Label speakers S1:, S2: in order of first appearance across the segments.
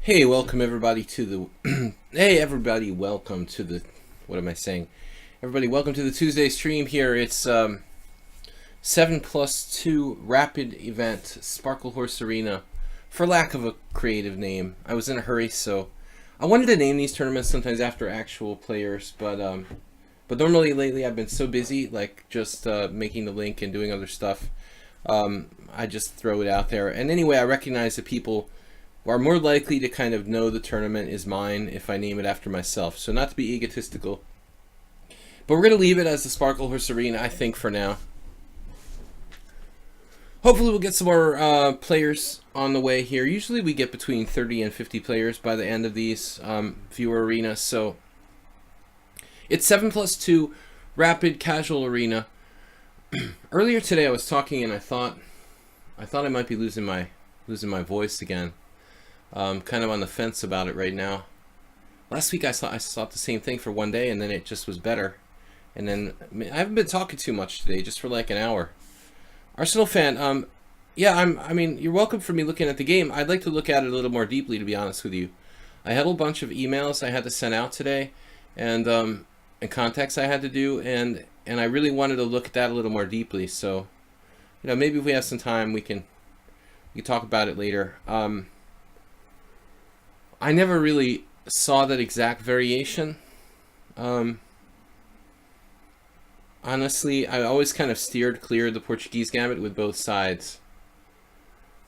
S1: Hey, welcome everybody to the hey everybody, welcome to the what am I saying? Everybody, welcome to the Tuesday stream here. It's 7+2 rapid event, Sparkle Horse Arena, for lack of a creative name. I was in a hurry, so I wanted to name these tournaments sometimes after actual players, but normally lately I've been so busy, like just making the link and doing other stuff. I just throw it out there. And anyway, I recognize that people are more likely to kind of know the tournament is mine if I name it after myself. So not to be egotistical, but we're going to leave it as the Sparkle Horse Arena, I think, for now. Hopefully we'll get some more players on the way here. Usually we get between 30 and 50 players by the end of these viewer arenas. So it's 7+2 rapid casual arena. Earlier today I was talking and I thought I might be losing my voice again. Kind of on the fence about it right now. Last week I thought the same thing for one day, and then it just was better. And then I haven't been talking too much today, just for like an hour. Arsenal fan, yeah, I mean, you're welcome for me looking at the game. I'd like to look at it a little more deeply, to be honest with you. I had a whole bunch of emails I had to send out today, and contacts I had to do, and I really wanted to look at that a little more deeply. So, you know, maybe if we have some time, we can talk about it later. I never really saw that exact variation. Honestly, I always kind of steered clear of the Portuguese gambit with both sides.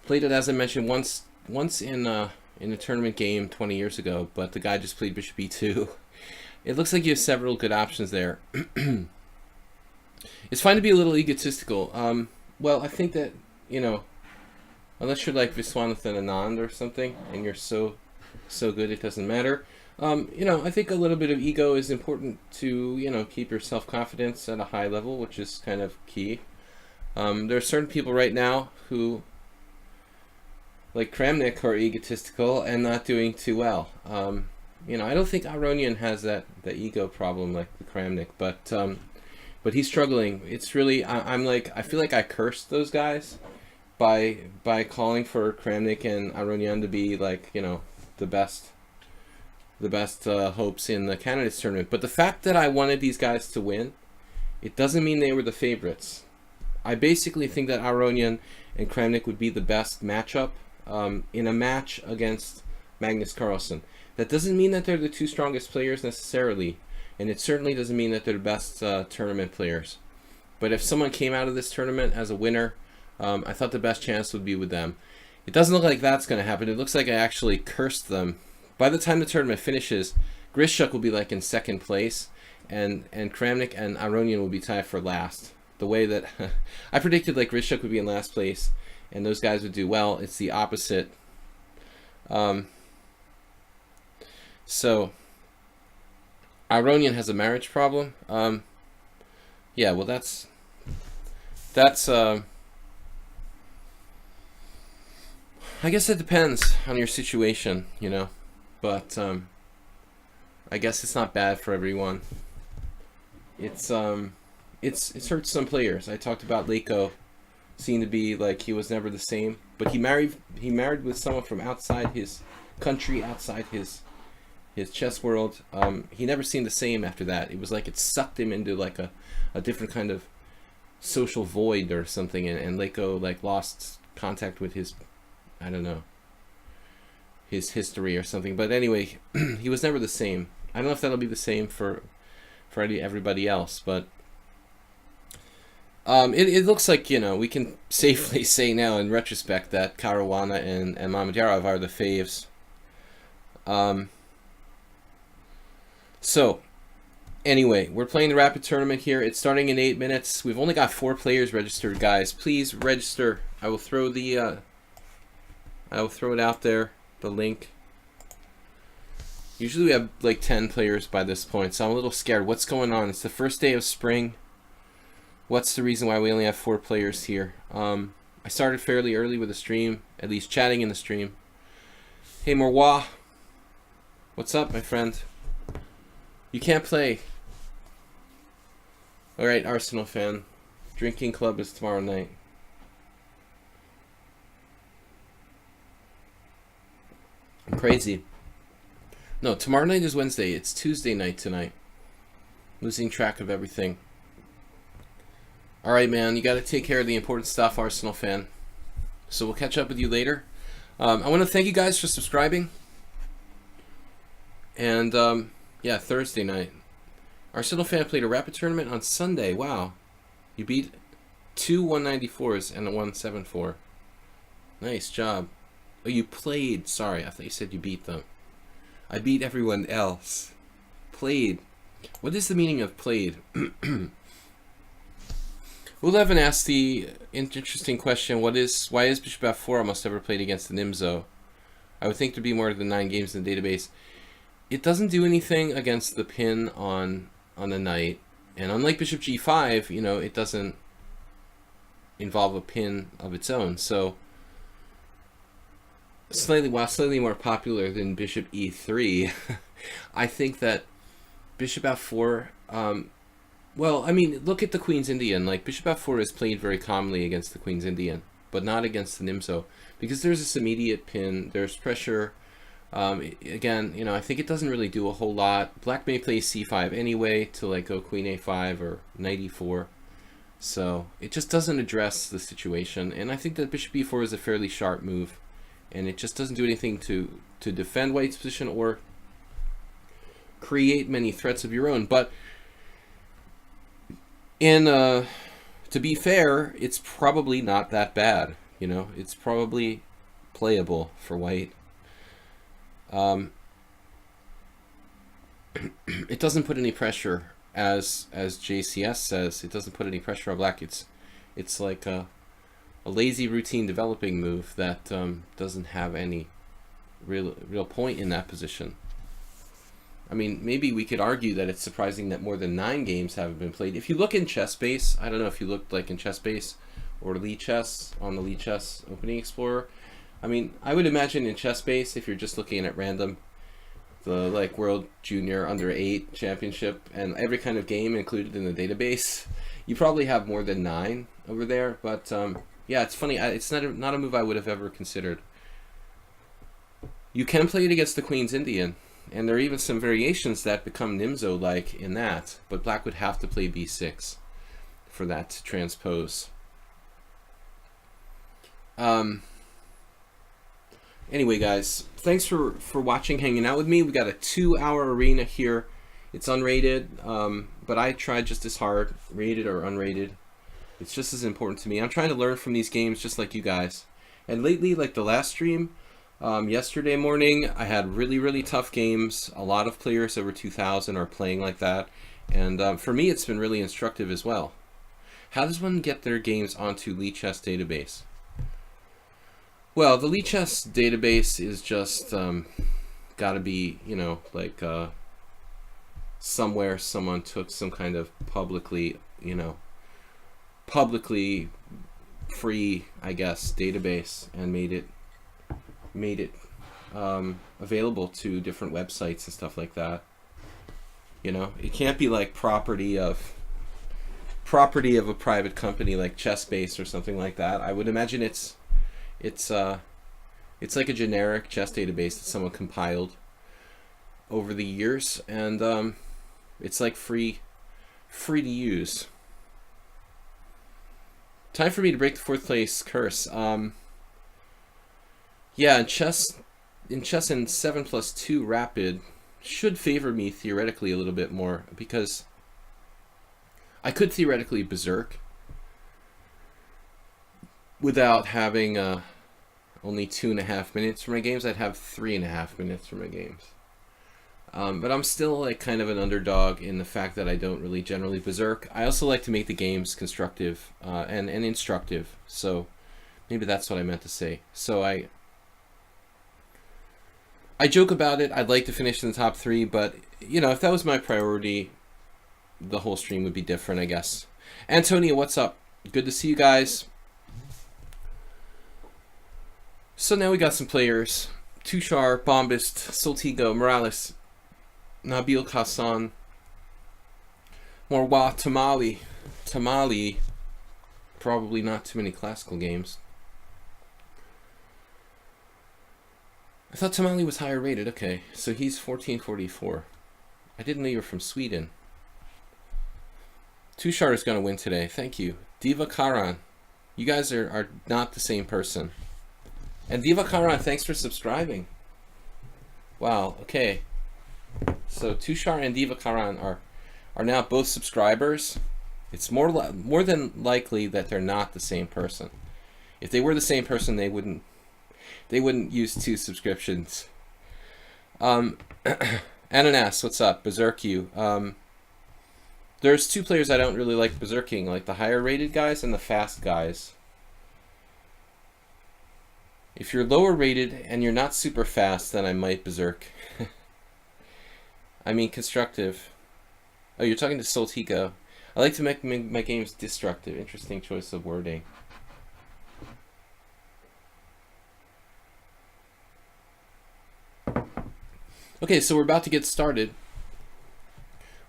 S1: Played it, as I mentioned, once in a tournament game 20 years ago, but the guy just played Bishop E2. It looks like you have several good options there. It's fine to be a little egotistical. Well, I think that, you know, unless you're like Viswanathan Anand or something, and you're so good it doesn't matter. You know, I think a little bit of ego is important to, you know, keep your self-confidence at a high level, which is kind of key. There are certain people right now who, like Kramnik, are egotistical and not doing too well. You know, I don't think Aronian has the ego problem like the Kramnik, but he's struggling. It's really, I feel like I cursed those guys by calling for Kramnik and Aronian to be, like, you know, the best hopes in the candidates tournament. But the fact that I wanted these guys to win, it doesn't mean they were the favorites. I basically think that Aronian and Kramnik would be the best matchup in a match against Magnus Carlsen. That doesn't mean that they're the two strongest players necessarily, and it certainly doesn't mean that they're the best tournament players. But if someone came out of this tournament as a winner, I thought the best chance would be with them. It doesn't look like that's going to happen. It looks like I actually cursed them. By the time the tournament finishes, Grishuk will be like in second place, and Kramnik and Aronian will be tied for last. The way that I predicted, like, Grishuk would be in last place, and those guys would do well. It's the opposite. So Aronian has a marriage problem. Yeah, well, that's I guess it depends on your situation, you know, but I guess it's not bad for everyone. It's hurt some players. I talked about Leko seemed to be like he was never the same, but he married with someone from outside his country, outside his chess world. He never seemed the same after that. It was like it sucked him into like a different kind of social void or something, and Leko like lost contact with his, I don't know, his history or something. But anyway, he was never the same. I don't know if that'll be the same for everybody else, but it looks like, you know, we can safely say now in retrospect that Caruana and Mamedyarov are the faves. So anyway, we're playing the rapid tournament here. It's starting in 8 minutes. We've only got 4 players registered, guys. Please register. I will throw it out there, the link. Usually we have like 10 players by this point, so I'm a little scared. What's going on? It's the first day of spring. What's the reason why we only have 4 players here? I started fairly early with the stream, at least chatting in the stream. Hey, Morwa. What's up, my friend? You can't play. Alright, Arsenal fan. Drinking club is tomorrow night. Crazy. No, tomorrow night is Wednesday. It's Tuesday night tonight. Losing track of everything. All right, man. You got to take care of the important stuff, Arsenal fan. So we'll catch up with you later. I want to thank you guys for subscribing. And, yeah, Thursday night. Arsenal fan played a rapid tournament on Sunday. Wow. You beat 2 194s and a 174. Nice job. Oh, you played. Sorry, I thought you said you beat them. I beat everyone else. Played. What is the meaning of played? Ulevin asked the interesting question, why is bishop f4 almost ever played against the Nimzo? I would think there'd be more than 9 games in the database. It doesn't do anything against the pin on the knight. And unlike bishop g5, you know, it doesn't involve a pin of its own. So slightly more popular than bishop e3, I think that bishop f4, well, I mean, look at the Queen's Indian. Like, bishop f4 is played very commonly against the Queen's Indian, but not against the Nimzo, because there's this immediate pin, there's pressure. Again, you know, I think it doesn't really do a whole lot. Black may play c5 anyway to, like, go queen a5 or knight e4. So it just doesn't address the situation, and I think that bishop e4 is a fairly sharp move, and it just doesn't do anything to defend white's position or create many threats of your own. But to be fair, it's probably not that bad. You know, it's probably playable for white. It doesn't put any pressure, as JCS says. It doesn't put any pressure on black. It's like a lazy routine developing move that doesn't have any real point in that position. I mean, maybe we could argue that it's surprising that more than 9 games haven't been played. If you look in ChessBase, I don't know if you looked like in ChessBase or lichess on the lichess Opening Explorer. I mean, I would imagine in ChessBase, if you're just looking at random, the like World Junior Under 8 Championship and every kind of game included in the database, you probably have more than 9 over there. But yeah, it's funny. It's not a move I would have ever considered. You can play it against the Queen's Indian. And there are even some variations that become Nimzo-like in that, but black would have to play b6 for that to transpose. Anyway, guys, thanks for watching, hanging out with me. We got a 2-hour arena here. It's unrated, but I tried just as hard, rated or unrated. It's just as important to me. I'm trying to learn from these games just like you guys. And lately, like the last stream, yesterday morning, I had really tough games. A lot of players over 2,000 are playing like that, and for me it's been really instructive as well. How does one get their games onto lichess database? Well, the lichess database is just gotta be, you know, like somewhere someone took some kind of publicly free, I guess, database and made it available to different websites and stuff like that. You know, it can't be like property of a private company like ChessBase or something like that. I would imagine it's like a generic chess database that someone compiled over the years, and it's like free to use. Time for me to break the 4th place curse. Yeah, in chess in 7+2 rapid should favor me theoretically a little bit more, because I could theoretically berserk without having only 2.5 minutes for my games. I'd have 3.5 minutes for my games. But I'm still like kind of an underdog in the fact that I don't really generally berserk. I also like to make the games constructive and instructive. So maybe that's what I meant to say. So I joke about it. I'd like to finish in the top 3, but you know, if that was my priority, the whole stream would be different, I guess. Antonia, what's up? Good to see you guys. So now we got some players. Tushar, Bombist, Soltigo, Morales, Nabil Hassan, Morwa, Tamali. Probably not too many classical games. I thought Tamale was higher rated. Okay, so he's 1444. I didn't know you were from Sweden. Tushar is going to win today. Thank you. Diva Karan. You guys are not the same person. And Diva Karan, thanks for subscribing. Wow, okay. So Tushar and Diva Karan are now both subscribers. It's more than likely that they're not the same person. If they were the same person, they wouldn't use 2 subscriptions. Ananas, what's up? Berserk you. There's 2 players I don't really like berserking, like the higher rated guys and the fast guys. If you're lower rated and you're not super fast, then I might berserk. I mean constructive. Oh, you're talking to Soltico. I like to make my games destructive. Interesting choice of wording. Okay, so we're about to get started.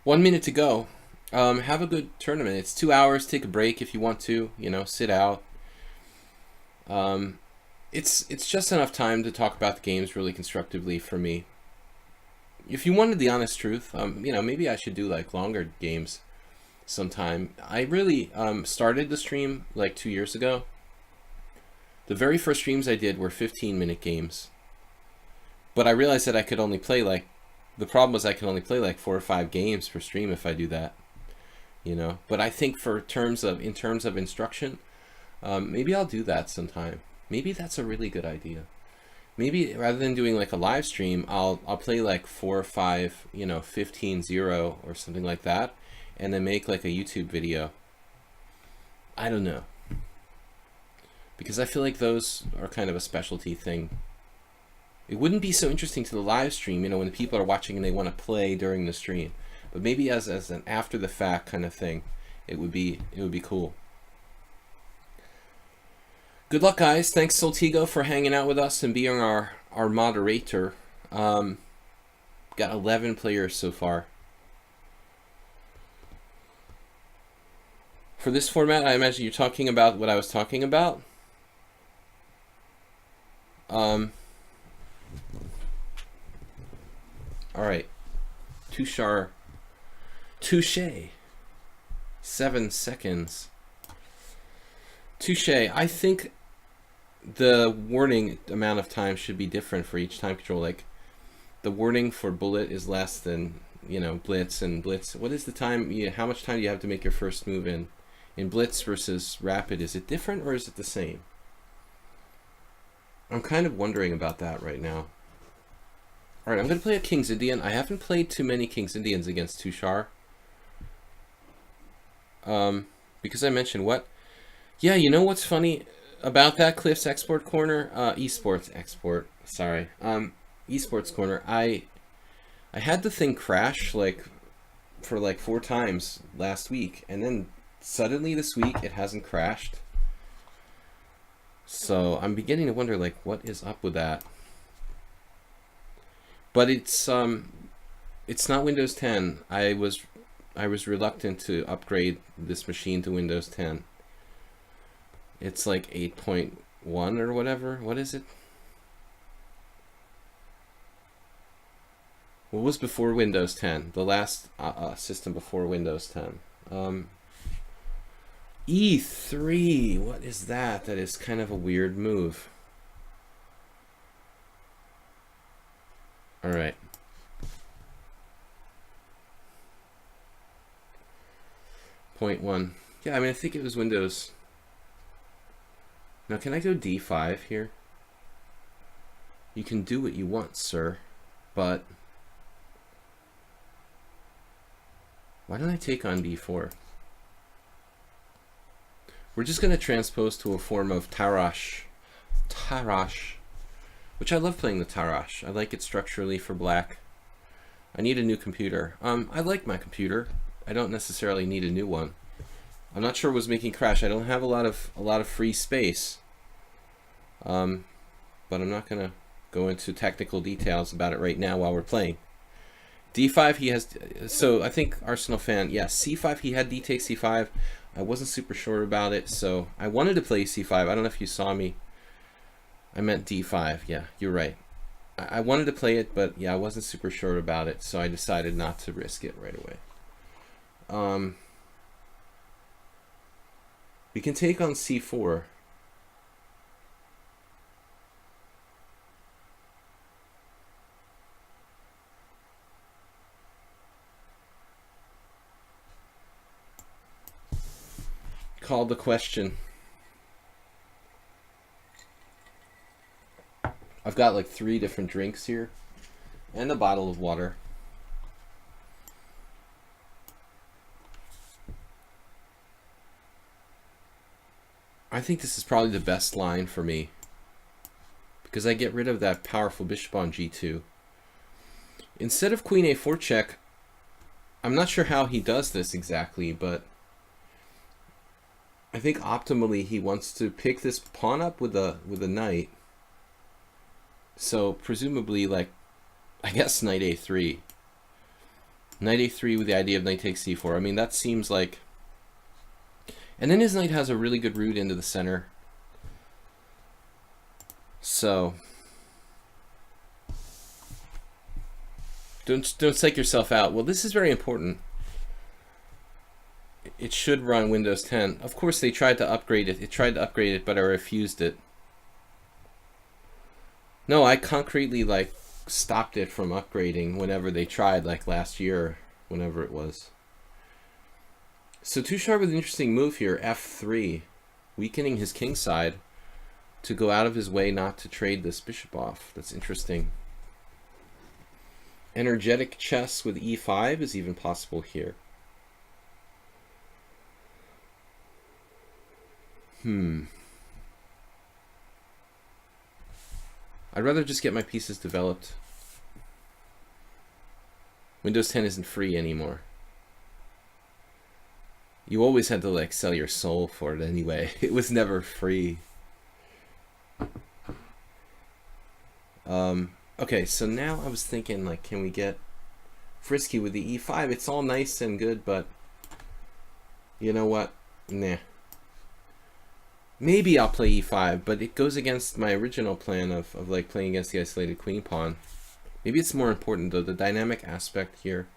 S1: 1 minute to go. Have a good tournament. It's 2 hours. Take a break if you want to. You know, sit out. It's just enough time to talk about the games really constructively for me. If you wanted the honest truth, you know, maybe I should do like longer games sometime. I really started the stream like 2 years ago. The very first streams I did were 15-minute games. But I realized that I could only play like, the problem was I could only play like 4 or 5 games per stream if I do that, you know. But I think in terms of instruction, maybe I'll do that sometime. Maybe that's a really good idea. Maybe rather than doing like a live stream, I'll play like 4 or 5, you know, 15-0 or something like that, and then make like a YouTube video. I don't know, because I feel like those are kind of a specialty thing. It wouldn't be so interesting to the live stream, you know, when the people are watching and they want to play during the stream. But maybe as an after the fact kind of thing, it would be cool. Good luck, guys. Thanks, Soltigo, for hanging out with us and being our moderator. Got 11 players so far. For this format, I imagine you're talking about what I was talking about. All right, Tushar, touche, 7 seconds. Touche. I think the warning amount of time should be different for each time control. Like the warning for bullet is less than, you know, blitz, and blitz. What is the time? How much time do you have to make your first move in blitz versus rapid? Is it different or is it the same? I'm kind of wondering about that right now. All right, I'm going to play a King's Indian. I haven't played too many King's Indians against Tushar. Because I mentioned what? Yeah, you know what's funny about that Cliff's Export Corner? Esports Export, sorry. Esports Corner. I had the thing crash like for like 4 times last week, and then suddenly this week it hasn't crashed. So I'm beginning to wonder like what is up with that. But it's not Windows 10. I was reluctant to upgrade this machine to Windows 10. It's like 8.1 or whatever. What is it? What was before Windows 10? The last system before Windows 10. E3. What is that? That is kind of a weird move. All right. Point 1. Yeah, I mean, I think it was Windows. Now, can I go D5 here? You can do what you want, sir, but why don't I take on D4? We're just going to transpose to a form of Tarash. Tarash. Which I love playing the Tarash. I like it structurally for black. I need a new computer. I like my computer. I don't necessarily need a new one. I'm not sure what was making crash. I don't have a lot of free space. But I'm not gonna go into technical details about it right now while we're playing. D5 he has, so I think Arsenal fan, yeah, C5 he had D takes C5. I wasn't super sure about it, so I wanted to play C5. I don't know if you saw me. I meant D5, yeah, you're right. I wanted to play it, but yeah, I wasn't super sure about it, so I decided not to risk it right away. We can take on c4. Call the question. I've got like 3 different drinks here and a bottle of water. I think this is probably the best line for me because I get rid of that powerful bishop on g2. Instead of queen a4 check, I'm not sure how he does this exactly, but I think optimally he wants to pick this pawn up with a knight. So presumably, like, I guess knight a3. Knight a3 with the idea of knight takes c4. I mean, that seems like... And then his knight has a really good route into the center. So... Don't psych yourself out. Well, this is very important. It should run Windows 10. Of course, they tried to upgrade it. It tried to upgrade it, but I refused it. No, I concretely, like, stopped it from upgrading whenever they tried, like last year, whenever it was. So Tushar with an interesting move here, f3, weakening his king side to go out of his way not to trade this bishop off. That's interesting. Energetic chess with e5 is even possible here. I'd rather just get my pieces developed. Windows 10 isn't free anymore. You always had to, like, sell your soul for it anyway. It was never free. Okay, so now I was thinking, like, can we get frisky with the e5? It's all nice and good, but you know what? Nah. Maybe I'll play e5, but it goes against my original plan of like playing against the isolated queen pawn. Maybe it's more important though. The dynamic aspect here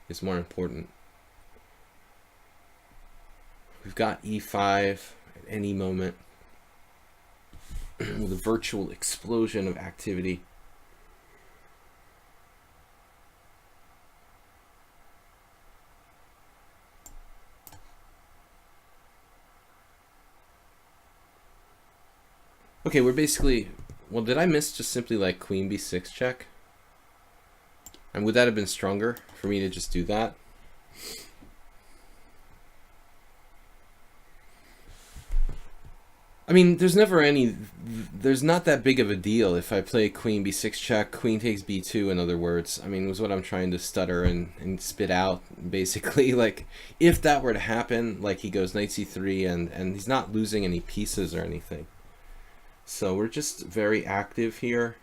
S1: is more important. We've got e5 at any moment with a virtual explosion of activity. Okay, we're basically... Well, did I miss just simply like queen b6 check? And would that have been stronger for me to just do that? I mean, there's not that big of a deal if I play queen b6 check, queen takes b2, in other words. I mean, it was what I'm trying to stutter and spit out, basically. Like, if that were to happen, like he goes knight c3 and he's not losing any pieces or anything. So we're just very active here.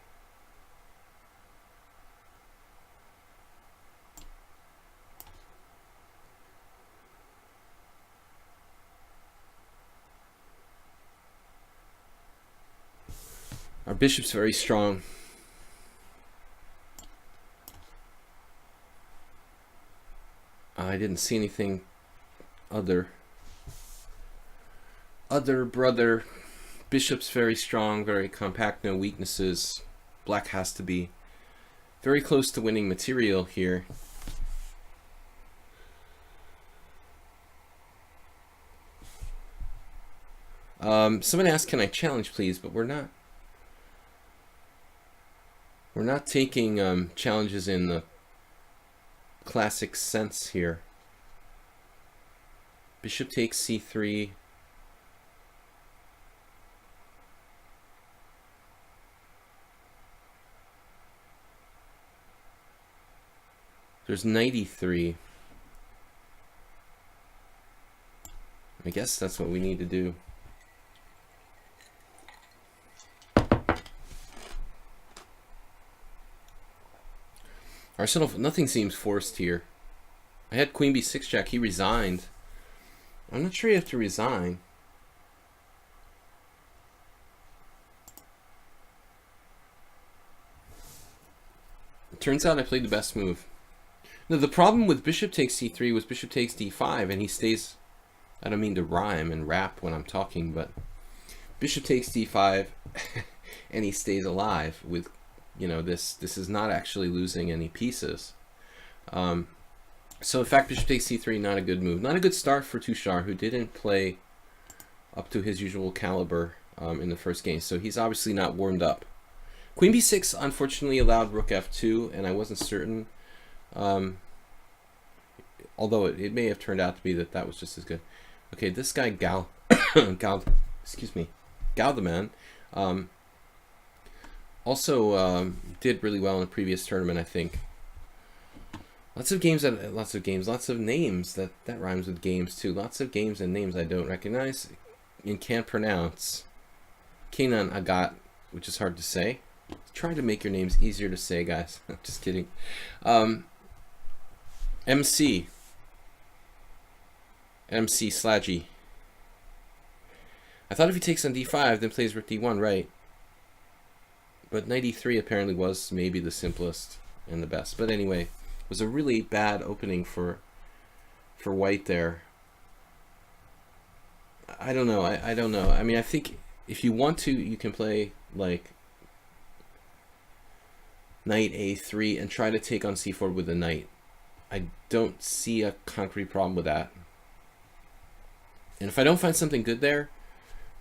S1: Our bishop's very strong. I didn't see anything other brother. Bishop's very strong, very compact, no weaknesses. Black has to be very close to winning material here. Someone asked, can I challenge please? But we're not taking challenges in the classic sense here. Bishop takes c3. There's knight e3. I guess that's what we need to do. Arsenal, nothing seems forced here. I had queen b6 check. He resigned. I'm not sure you have to resign. Turns out I played the best move. Now, the problem with bishop takes c3 was bishop takes d5, and he stays... I don't mean to rhyme and rap when I'm talking, but bishop takes d5, and he stays alive with, you know, this is not actually losing any pieces. So in fact, bishop takes c3, not a good move. Not a good start for Tushar, who didn't play up to his usual caliber in the first game. So he's obviously not warmed up. Queen b6 unfortunately allowed rook f2, and I wasn't certain. Although it may have turned out to be that was just as good. Okay, this guy Galdaman also did really well in a previous tournament, I think. Lots of names that rhymes with games too. Lots of games and names I don't recognize and can't pronounce. Kenan Agat, which is hard to say. Try to make your names easier to say, guys. I'm just kidding. MC Sladgie. I thought if he takes on d5, then plays rook d1, right? But knight e3 apparently was maybe the simplest and the best. But anyway, it was a really bad opening for white there. I don't know. I don't know. I mean, I think if you want to, you can play like knight a3 and try to take on c4 with a knight. I don't see a concrete problem with that. And if I don't find something good there,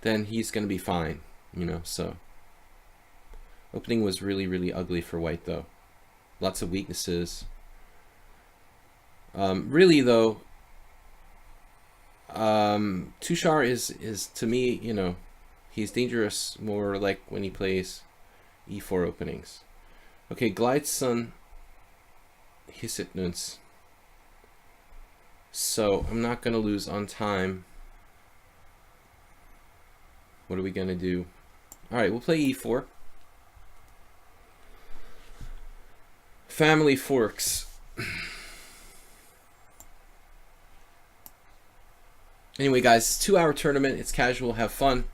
S1: then he's going to be fine, you know. So opening was really, really ugly for white, though. Lots of weaknesses. Really, though, Tushar is to me, you know, he's dangerous more like when he plays e4 openings. Okay, Glideson Hisitnuns. So I'm not going to lose on time. What are we going to do? All right, we'll play e4. Family forks. Anyway, guys, it's a 2-hour tournament. It's casual. Have fun.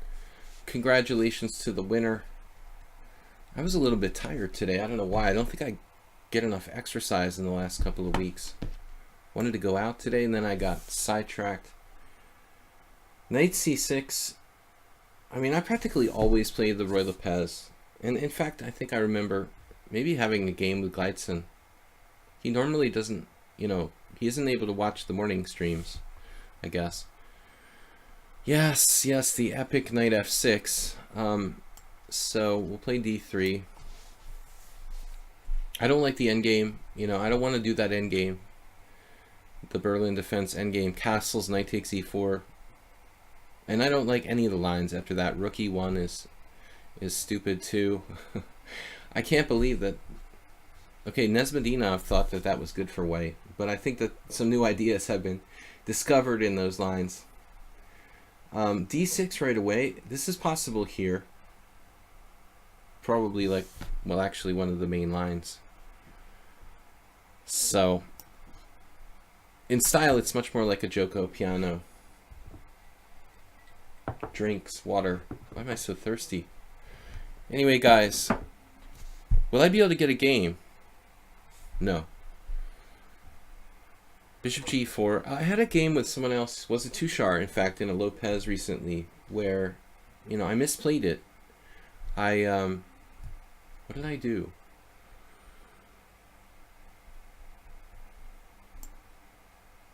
S1: Congratulations to the winner. I was a little bit tired today. I don't know why. I don't think I get enough exercise in the last couple of weeks. Wanted to go out today, and then I got sidetracked. Knight c6. I mean, I practically always play the Ruy Lopez. And in fact, I think I remember maybe having a game with Glideson. He normally doesn't, you know, he isn't able to watch the morning streams, I guess. Yes, the epic knight f6. So we'll play d3. I don't like the endgame. You know, I don't want to do that endgame. The Berlin defense endgame. Castles, knight takes e4. And I don't like any of the lines after that. Rook e1 is stupid too. I can't believe that. Okay, Nesmedinov thought that was good for white, but I think that some new ideas have been discovered in those lines. d6 right away. This is possible here. Probably like, well, actually one of the main lines. So, in style, it's much more like a Joko piano. Drinks, water. Why am I so thirsty? Anyway, guys, will I be able to get a game? No. Bishop g4. I had a game with someone else. Was it Tushar, in fact, in a Lopez recently, where, you know, I misplayed it. What did I do?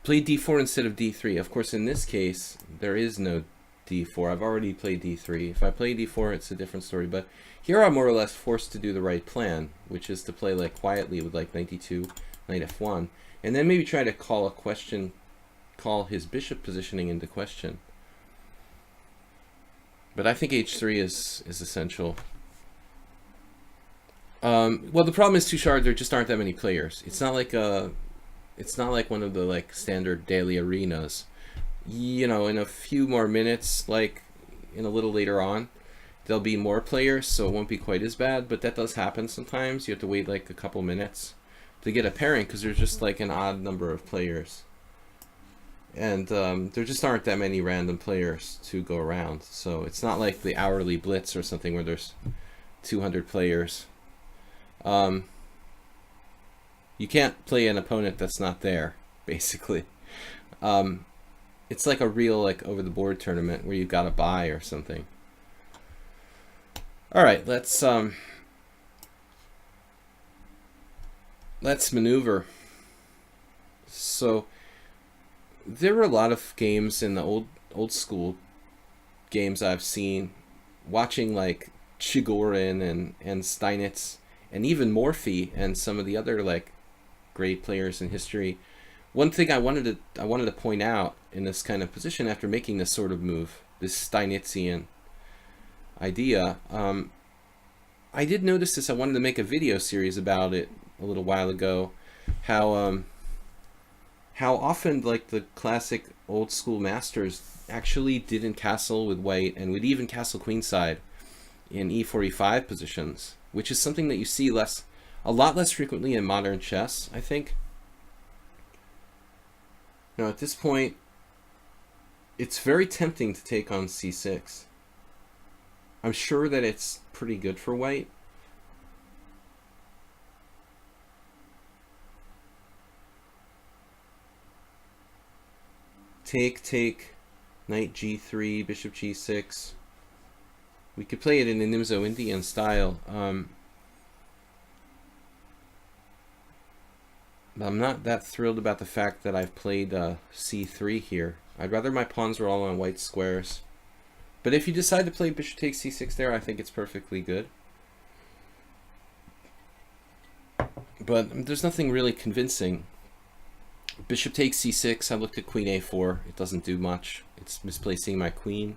S1: Played d4 instead of d3. Of course, in this case, there is no d4. I've already played d3. If I play d4, it's a different story. But here I'm more or less forced to do the right plan, which is to play like quietly with like knight d2, knight f1, and then maybe try to call his bishop positioning into question. But I think h3 is essential. Well, the problem is Tushar, there just aren't that many players. It's not like one of the like standard daily arenas. You know, in a few more minutes, like in a little later on, there'll be more players, so it won't be quite as bad, but that does happen sometimes. You have to wait like a couple minutes to get a pairing because there's just like an odd number of players. And there just aren't that many random players to go around. So it's not like the hourly blitz or something where there's 200 players. You can't play an opponent that's not there, basically. It's like a real like over the board tournament where you've got to buy or something. All right, let's maneuver. So there were a lot of games in the old school games I've seen, watching like Chigorin and Steinitz and even Morphy and some of the other like great players in history. One thing I wanted to point out in this kind of position after making this sort of move, this Steinitzian idea, I did notice this. I wanted to make a video series about it a little while ago. How often like the classic old school masters actually didn't castle with white and would even castle queenside in e4, e5 positions, which is something that you see a lot less frequently in modern chess, I think. Now at this point, it's very tempting to take on c6. I'm sure that it's pretty good for white. Take, knight g3, bishop g6. We could play it in a Nimzo-Indian style. I'm not that thrilled about the fact that I've played c3 here. I'd rather my pawns were all on white squares. But if you decide to play bishop takes c6 there, I think it's perfectly good. But there's nothing really convincing. Bishop takes c6, I looked at queen a4, it doesn't do much. It's misplacing my queen.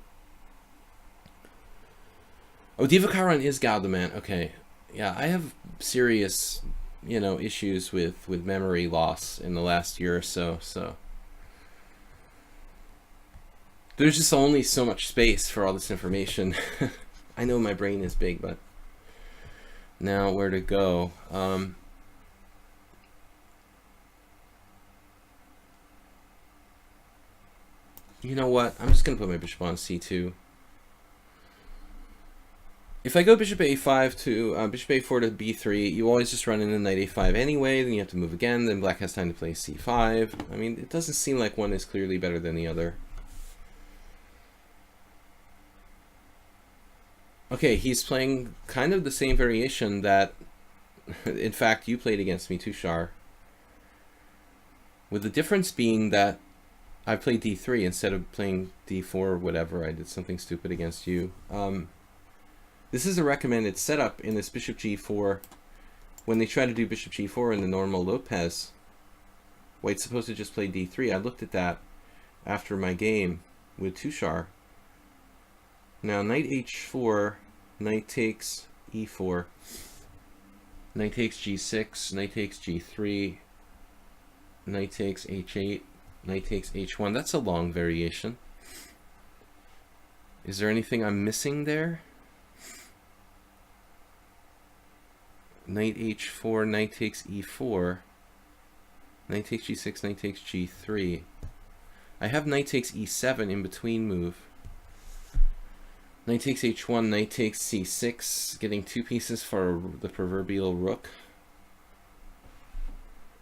S1: Oh, Divakaran is Gaudaman. Okay. Yeah, I have serious, issues with memory loss in the last year or so, there's just only so much space for all this information. I know my brain is big, but now where to go? You know what? I'm just going to put my bishop on c2. If I go bishop a5 to bishop a4 to b3, you always just run into knight a5 anyway, then you have to move again, then black has time to play c5. I mean, it doesn't seem like one is clearly better than the other. Okay, he's playing kind of the same variation that, in fact, you played against me, Tushar. With the difference being that I played d3 instead of playing d4 or whatever. I did something stupid against you. This is a recommended setup in this bishop g4. When they try to do bishop g4 in the normal Lopez, white's supposed to just play d3. I looked at that after my game with Tushar. Now knight h4, knight takes e4, knight takes g6, knight takes g3, knight takes h8, knight takes h1. That's a long variation. Is there anything I'm missing there? Knight h4, knight takes e4, knight takes g6, knight takes g3. I have knight takes e7 in between move. Knight takes h1, knight takes c6, getting two pieces for the proverbial rook.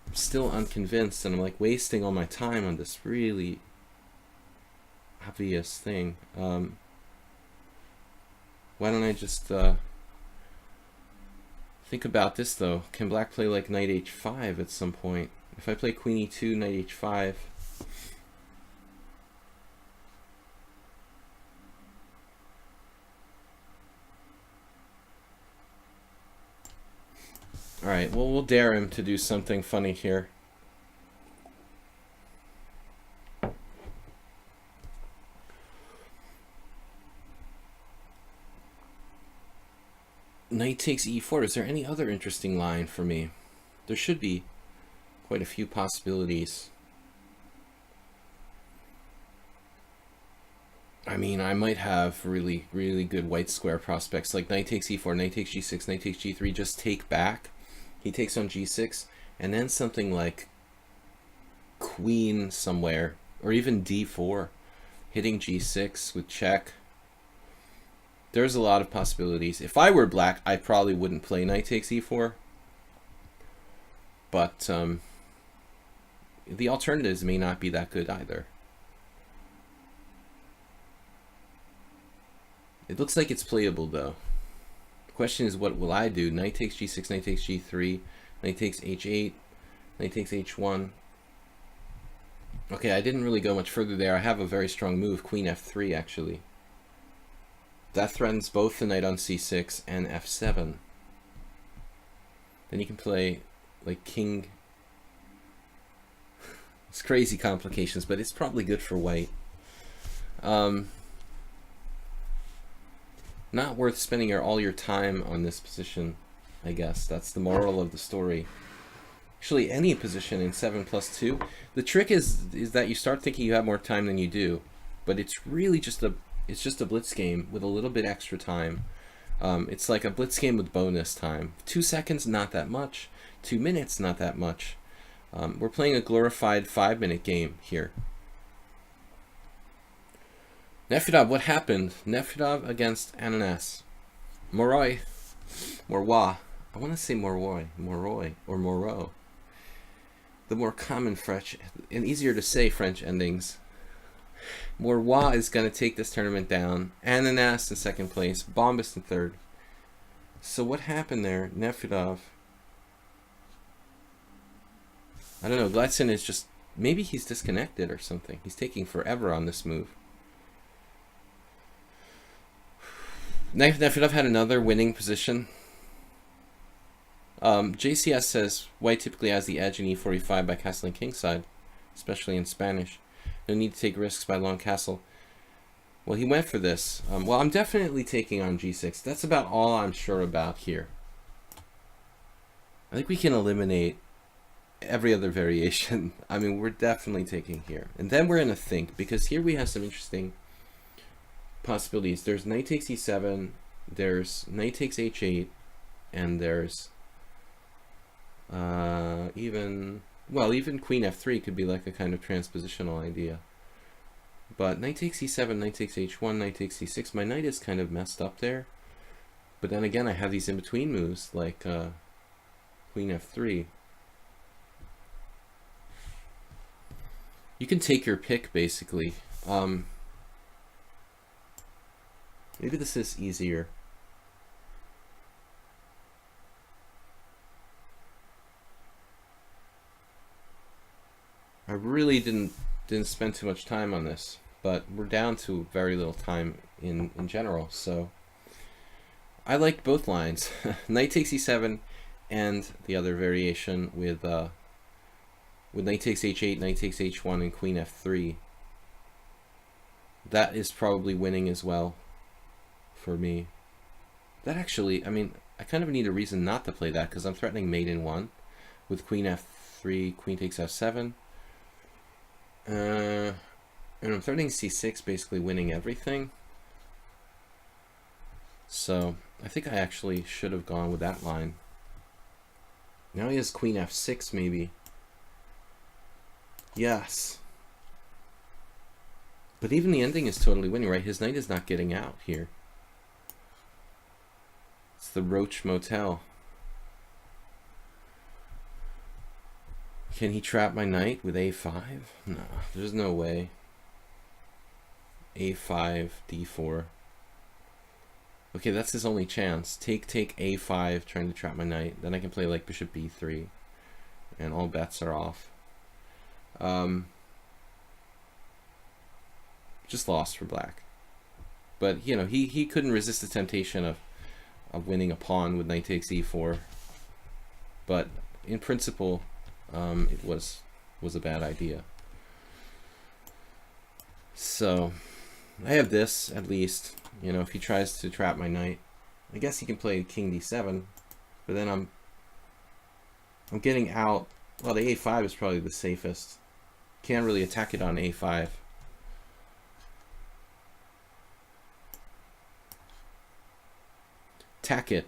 S1: I'm still unconvinced, and I'm like wasting all my time on this really obvious thing. Why don't I just think about this though? Can black play like knight h5 at some point? If I play queen e2, knight h5. Alright, well, we'll dare him to do something funny here. Knight takes e4. Is there any other interesting line for me? There should be quite a few possibilities. I mean, I might have really, really good white square prospects, like knight takes e4, knight takes g6, knight takes g3, just take back. He takes on g6, and then something like queen somewhere, or even d4, hitting g6 with check. There's a lot of possibilities. If I were black, I probably wouldn't play knight takes e4. but the alternatives may not be that good either. It looks like it's playable though. The question is, what will I do? Knight takes g6, knight takes g3, knight takes h8, knight takes h1. Okay, I didn't really go much further there. I have a very strong move, queen f3 actually. That threatens both the knight on c6 and f7. Then you can play like king. It's crazy complications, but it's probably good for white. Not worth spending all your time on this position, I guess. That's the moral of the story. Actually, any position in 7+2. The trick is that you start thinking you have more time than you do, but it's really just a blitz game with a little bit extra time. It's like a blitz game with bonus time. 2 seconds, not that much. 2 minutes, not that much. We're playing a glorified 5-minute game here. Nefedov, what happened? Nefedov against Ananas. Moroi. Moroi. I want to say Moroi. Moroi. Or Moreau. The more common French and easier to say French endings. Moroi is going to take this tournament down. Ananas in second place. Bombas in third. So what happened there? Nefedov. I don't know. Gladson is just... Maybe he's disconnected or something. He's taking forever on this move. Nefedov had another winning position. JCS says white typically has the edge in e45 by castling kingside, especially in Spanish. No need to take risks by long castle. Well, he went for this. Well, I'm definitely taking on g6. That's about all I'm sure about here. I think we can eliminate every other variation. I mean, we're definitely taking here. And then we're going to think, because here we have some interesting possibilities. There's knight takes e7, there's knight takes h8, and there's even queen f3 could be like a kind of transpositional idea. But knight takes e7, knight takes h1, knight takes c6. My knight is kind of messed up there. But then again, I have these in-between moves like queen f3. You can take your pick, basically. Maybe this is easier. I really didn't spend too much time on this, but we're down to very little time in general, so I like both lines. Knight takes e7 and the other variation with knight takes h8, knight takes h1, and queen f3. That is probably winning as well for me. That actually, I mean, I kind of need a reason not to play that because I'm threatening mate in 1 with queen f3, queen takes f7. And I'm threatening c6, basically winning everything. So I think I actually should have gone with that line. Now he has queen f6 maybe. Yes. But even the ending is totally winning, right? His knight is not getting out here. It's the Roach Motel. Can he trap my knight with a5? No, there's no way. a5, d4. Okay, that's his only chance. Take a5, trying to trap my knight. Then I can play like bishop b3. And all bets are off. Just lost for black. But, you know, he couldn't resist the temptation of winning a pawn with knight takes e4. But in principle, it was a bad idea. So I have this at least. You know, if he tries to trap my knight, I guess he can play king d7, but then I'm getting out. Well, the a5 is probably the safest. Can't really attack it on a5. Tack it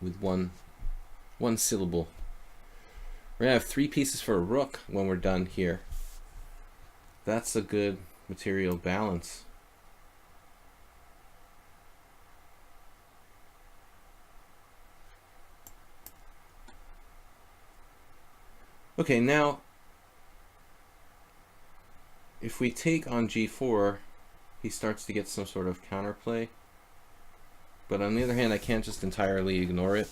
S1: with one syllable. We're gonna have 3 pieces for a rook when we're done here. That's a good material balance. Okay, now if we take on g4, he starts to get some sort of counterplay. But on the other hand, I can't just entirely ignore it.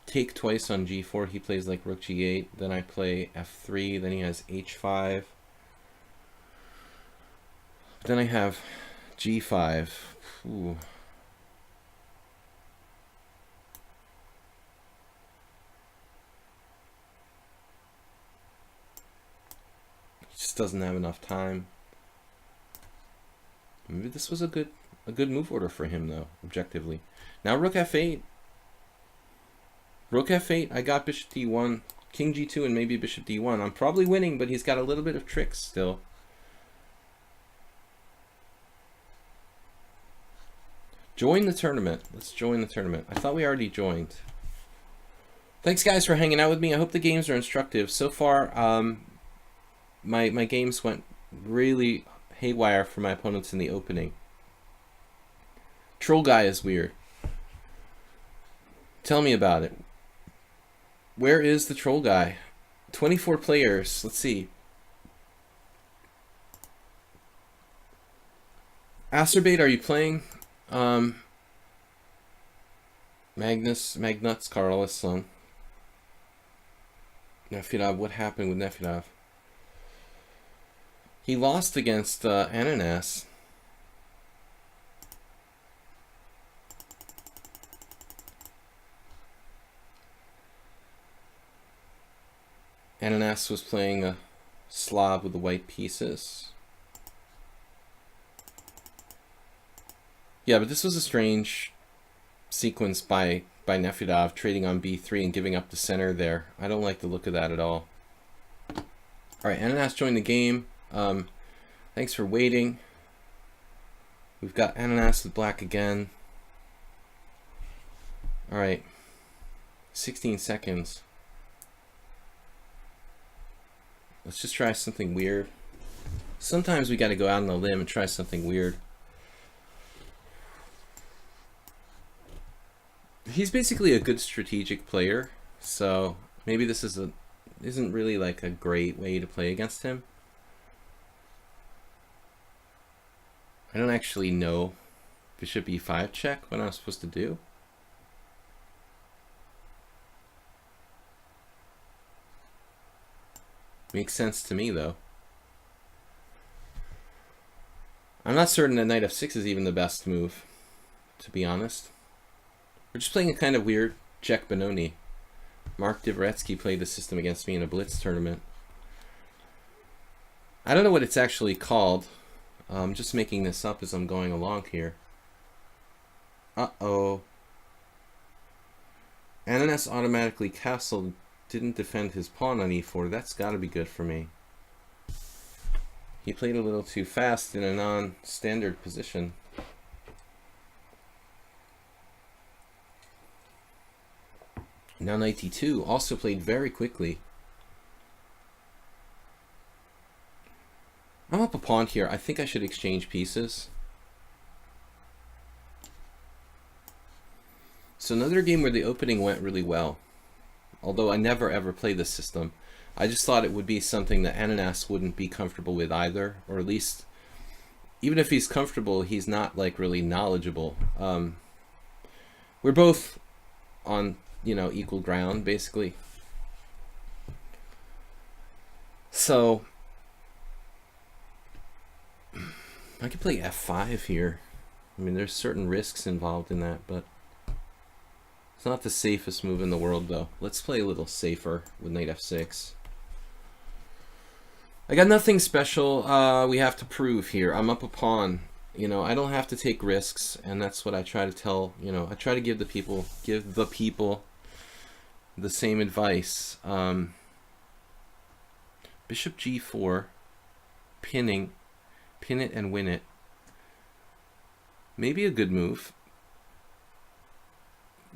S1: Take twice on g4, he plays like rook g8, then I play f3, then he has h5. Then I have g5. Ooh. He just doesn't have enough time. Maybe this was a good move order for him though, objectively. Now rook f8. Rook f8, I got bishop d1, king g2, and maybe bishop d1. I'm probably winning, but he's got a little bit of tricks still. Join the tournament. Let's join the tournament. I thought we already joined. Thanks, guys, for hanging out with me. I hope the games are instructive. So far, my games went really haywire for my opponents in the opening. Troll guy is weird. Tell me about it. Where is the troll guy? 24 players. Let's see. Acerbate, are you playing? Magnuts, Carlson. Nefedov, what happened with Nefedov? He lost against Ananas. Ananas was playing a Slav with the white pieces. Yeah, but this was a strange sequence by Nefedov, trading on b3 and giving up the center there. I don't like the look of that at all. Alright, Ananas joined the game. Thanks for waiting. We've got Ananas with black again. Alright, 16 seconds. Let's just try something weird. Sometimes we got to go out on a limb and try something weird. He's basically a good strategic player, so maybe this isn't really like a great way to play against him. I don't actually know bishop e5 check what I'm supposed to do. Makes sense to me though. I'm not certain that knight f6 is even the best move, to be honest. We're just playing a kind of weird Czech Benoni. Mark Dvoretsky played the system against me in a Blitz tournament. I don't know what it's actually called. I'm just making this up as I'm going along here. Uh-oh. Ananas automatically castled, didn't defend his pawn on e4. That's got to be good for me. He played a little too fast in a non-standard position. Now knight d2 also played very quickly. I'm up a pawn here. I think I should exchange pieces. So another game where the opening went really well. Although I never ever played this system. I just thought it would be something that Ananas wouldn't be comfortable with either. Or at least, even if he's comfortable, he's not like really knowledgeable. We're both on, you know, equal ground, basically. So I could play f5 here. I mean, there's certain risks involved in that, but it's not the safest move in the world, though. Let's play a little safer with knight f6. I got nothing special we have to prove here. I'm up a pawn. You know, I don't have to take risks, and that's what I try to tell, you know, I try to give the people the same advice. Bishop g4, pin it and win it. Maybe a good move.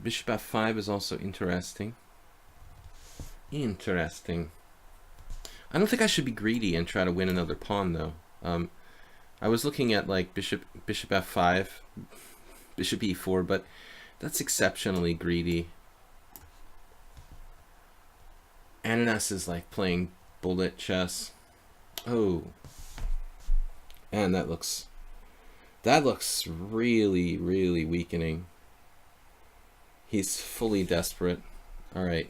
S1: Bishop f5 is also interesting. Interesting. I don't think I should be greedy and try to win another pawn, though. I was looking at like bishop f5, bishop e4, but that's exceptionally greedy. Ananas is like playing bullet chess. Oh. And that looks really, really weakening. He's fully desperate. All right.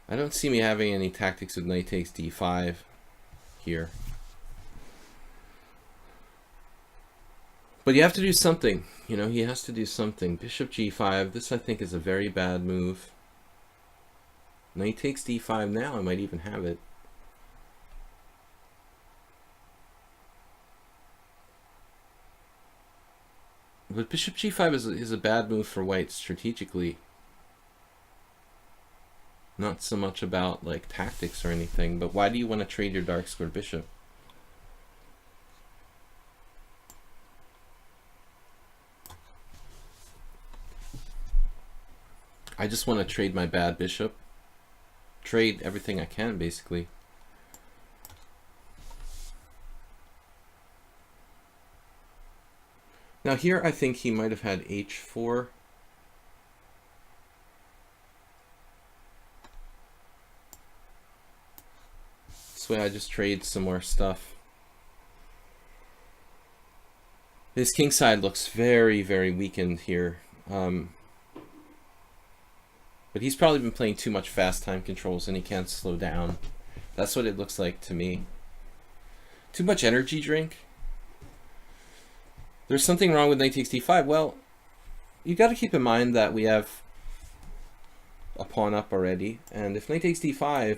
S1: I don't see me having any tactics with knight takes d5 here. But you have to do something. You know, he has to do something. Bishop g5. This, I think, is a very bad move. Knight takes d5 now. I might even have it. But bishop g5 is a bad move for white strategically. Not so much about like tactics or anything, but why do you want to trade your dark squared bishop? I just want to trade my bad bishop. Trade everything I can, basically. Now here I think he might have had h4. This way I just trade some more stuff. His kingside looks very, very weakened here. But he's probably been playing too much fast time controls and he can't slow down. That's what it looks like to me. Too much energy drink? There's something wrong with knight takes d5. Well, you got to keep in mind that we have a pawn up already. And if knight takes d5,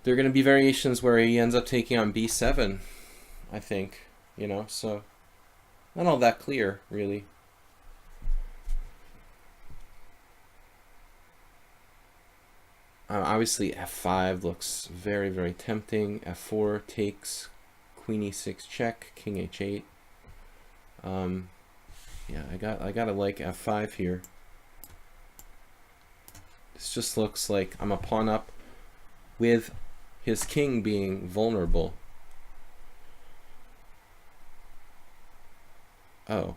S1: there are going to be variations where he ends up taking on b7, I think. You know, so not all that clear, really. Obviously f5 looks very, very tempting. f4 takes, queen e6 check, king h8. Yeah, I gotta like f5 here. This just looks like I'm a pawn up with his king being vulnerable. Oh.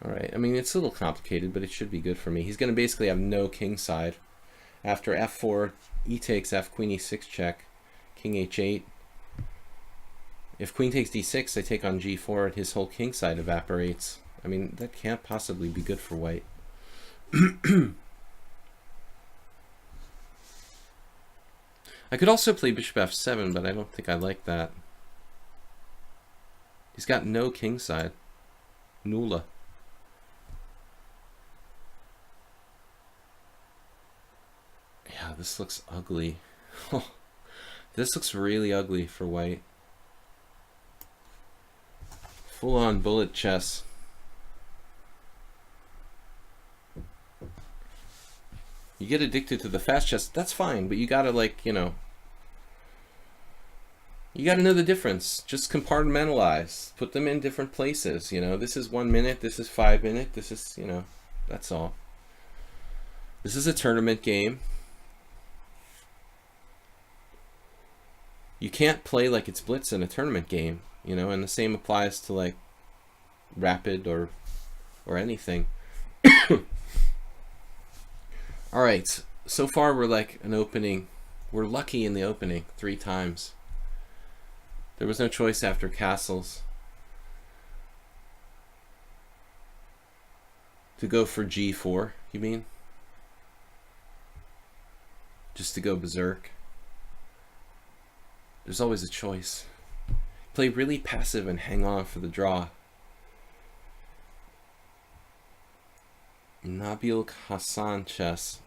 S1: Alright, I mean, it's a little complicated, but it should be good for me. He's going to basically have no king side. After f4, e takes f, queen e6 check, king h8. If queen takes d6, I take on g4, and his whole king side evaporates. I mean, that can't possibly be good for white. I could also play bishop f7, but I don't think I like that. He's got no king side. Nulla. Yeah, this looks ugly. This looks really ugly for white. Full-on bullet chess. You get addicted to the fast chess, that's fine, but you gotta, like, you know, you gotta know the difference. Just compartmentalize. Put them in different places, you know. This is 1 minute, this is 5 minutes, this is, you know, that's all. This is a tournament game. You can't play like it's blitz in a tournament game, you know, and the same applies to like rapid or anything. All right, so far we're like an opening. We're lucky in the opening 3 times. There was no choice after castles to go for g4, you mean? Just to go berserk. There's always a choice. Play really passive and hang on for the draw. Nabil Hassan chess.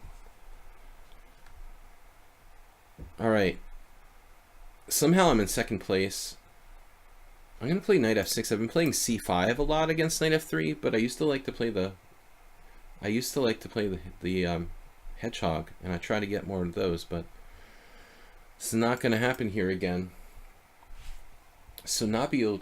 S1: Alright. Somehow I'm in second place. I'm going to play knight f6. I've been playing c5 a lot against knight f3, but I used to like to play the hedgehog, and I try to get more of those, but it's not going to happen here again. So Nabil,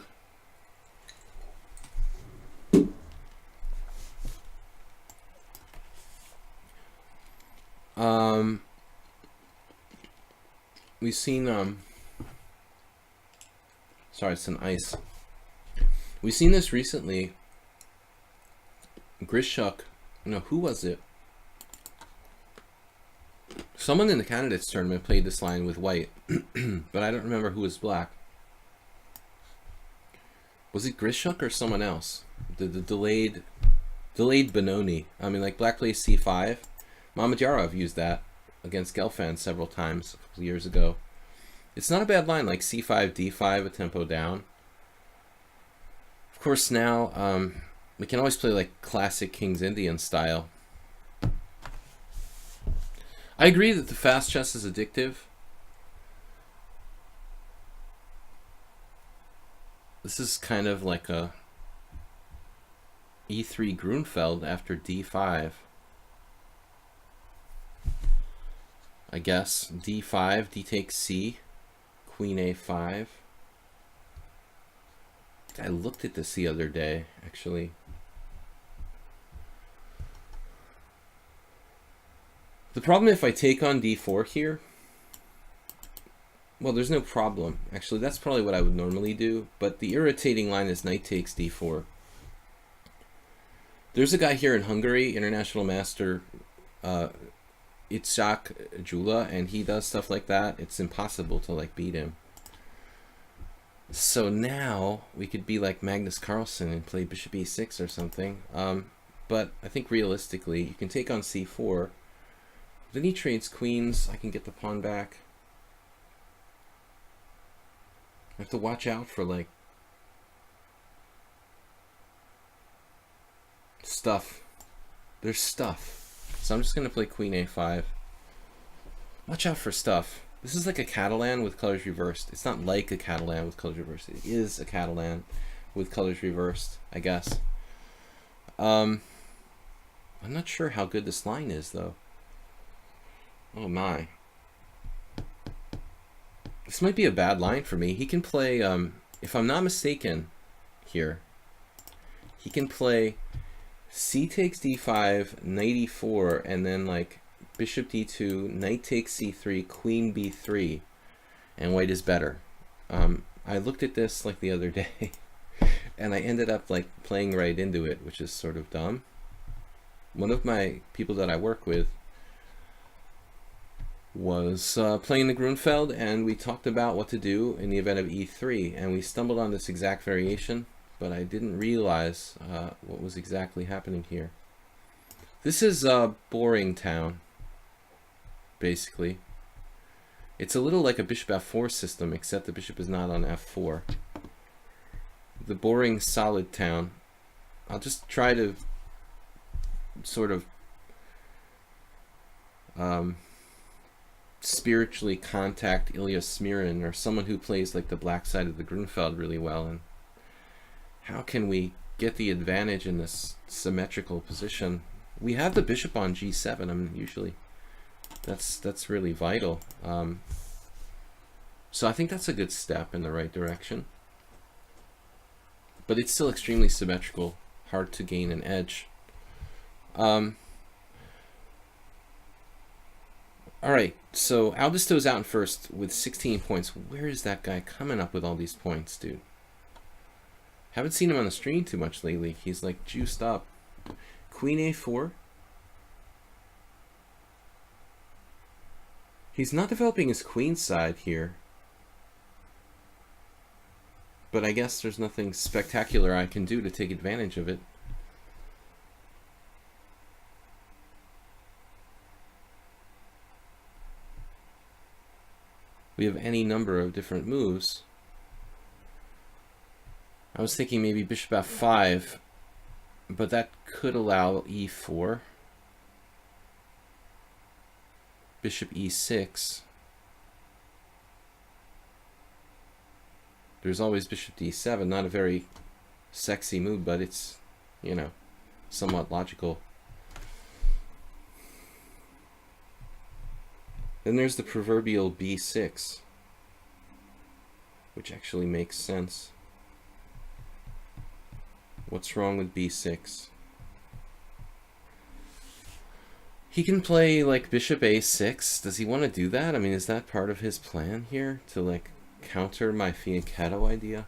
S1: we've seen sorry, it's an ice. We've seen this recently Grishuk. No, who was it? Someone in the candidates tournament played this line with white, but I don't remember who was black. Was it Grishuk or someone else? The delayed Benoni. I mean, like black plays c5. Mamedyarov used that against Gelfand several times a couple years ago. It's not a bad line, like c5, d5, a tempo down. Of course, now we can always play like classic King's Indian style. I agree that the fast chess is addictive. This is kind of like a e3 Grunfeld after d5. I guess d5, d takes c, queen a5. I looked at this the other day, actually. The problem if I take on d4 here, well, there's no problem. Actually, that's probably what I would normally do, but the irritating line is knight takes d4. There's a guy here in Hungary, international master, Itzhak Jula, and he does stuff like that. It's impossible to like beat him. So now we could be like Magnus Carlsen and play bishop e6 or something. But I think realistically, you can take on c4. Then he trades queens. I can get the pawn back. I have to watch out for like stuff. There's stuff. So I'm just going to play queen a5. Watch out for stuff. This is like a Catalan with colors reversed. It's not like a Catalan with colors reversed. It is a Catalan with colors reversed, I guess. I'm not sure how good this line is, though. Oh my. This might be a bad line for me. He can play, if I'm not mistaken here, he can play c takes d5, knight e4, and then like bishop d2, knight takes c3, queen b3, and white is better. I looked at this like the other day, and I ended up like playing right into it, which is sort of dumb. One of my people that I work with was playing the Grunfeld, and we talked about what to do in the event of e3, and we stumbled on this exact variation, but I didn't realize what was exactly happening here. This is a boring town, basically. It's a little like a bishop f4 system, except the bishop is not on f4. The boring solid town. I'll just try to sort of spiritually contact Ilya Smirin, or someone who plays like the black side of the Grunfeld really well, and how can we get the advantage in this symmetrical position? We have the bishop on g7. I mean, usually that's really vital. So I think that's a good step in the right direction, but it's still extremely symmetrical, hard to gain an edge. Alright, so Aldisto's out in first with 16 points. Where is that guy coming up with all these points, dude? Haven't seen him on the stream too much lately. He's like juiced up. Queen a4. He's not developing his queen side here, but I guess there's nothing spectacular I can do to take advantage of it. We have any number of different moves. I was thinking maybe bishop f5, but that could allow e4. Bishop e6. There's always bishop d7, not a very sexy move, but it's, you know, somewhat logical. Then there's the proverbial b6, which actually makes sense. What's wrong with b6? He can play like bishop a6. Does he want to do that? I mean, is that part of his plan here, to like counter my fianchetto idea?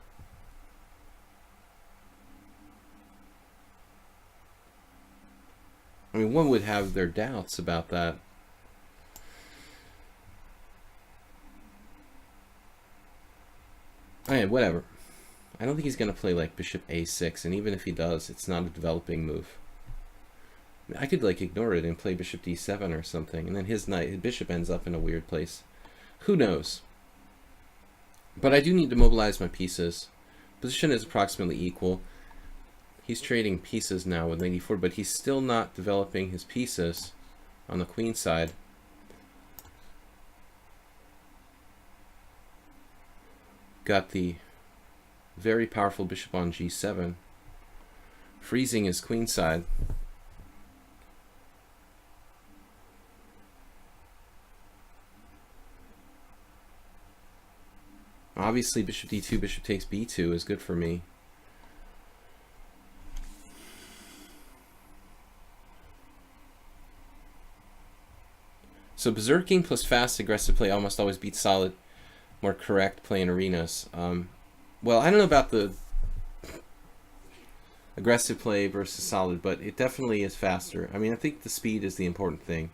S1: I mean, one would have their doubts about that. Alright, whatever. I don't think he's going to play like bishop a6, and even if he does, it's not a developing move. I could like ignore it and play bishop d7 or something, and then his bishop ends up in a weird place. Who knows? But I do need to mobilize my pieces. Position is approximately equal. He's trading pieces now with 94, but he's still not developing his pieces on the queen side. Got the very powerful bishop on g7, freezing his queen side. Obviously, bishop d2, bishop takes b2 is good for me. So berserking plus fast aggressive play almost always beats solid, more correct play in arenas. Well, I don't know about the aggressive play versus solid, but it definitely is faster. I mean, I think the speed is the important thing.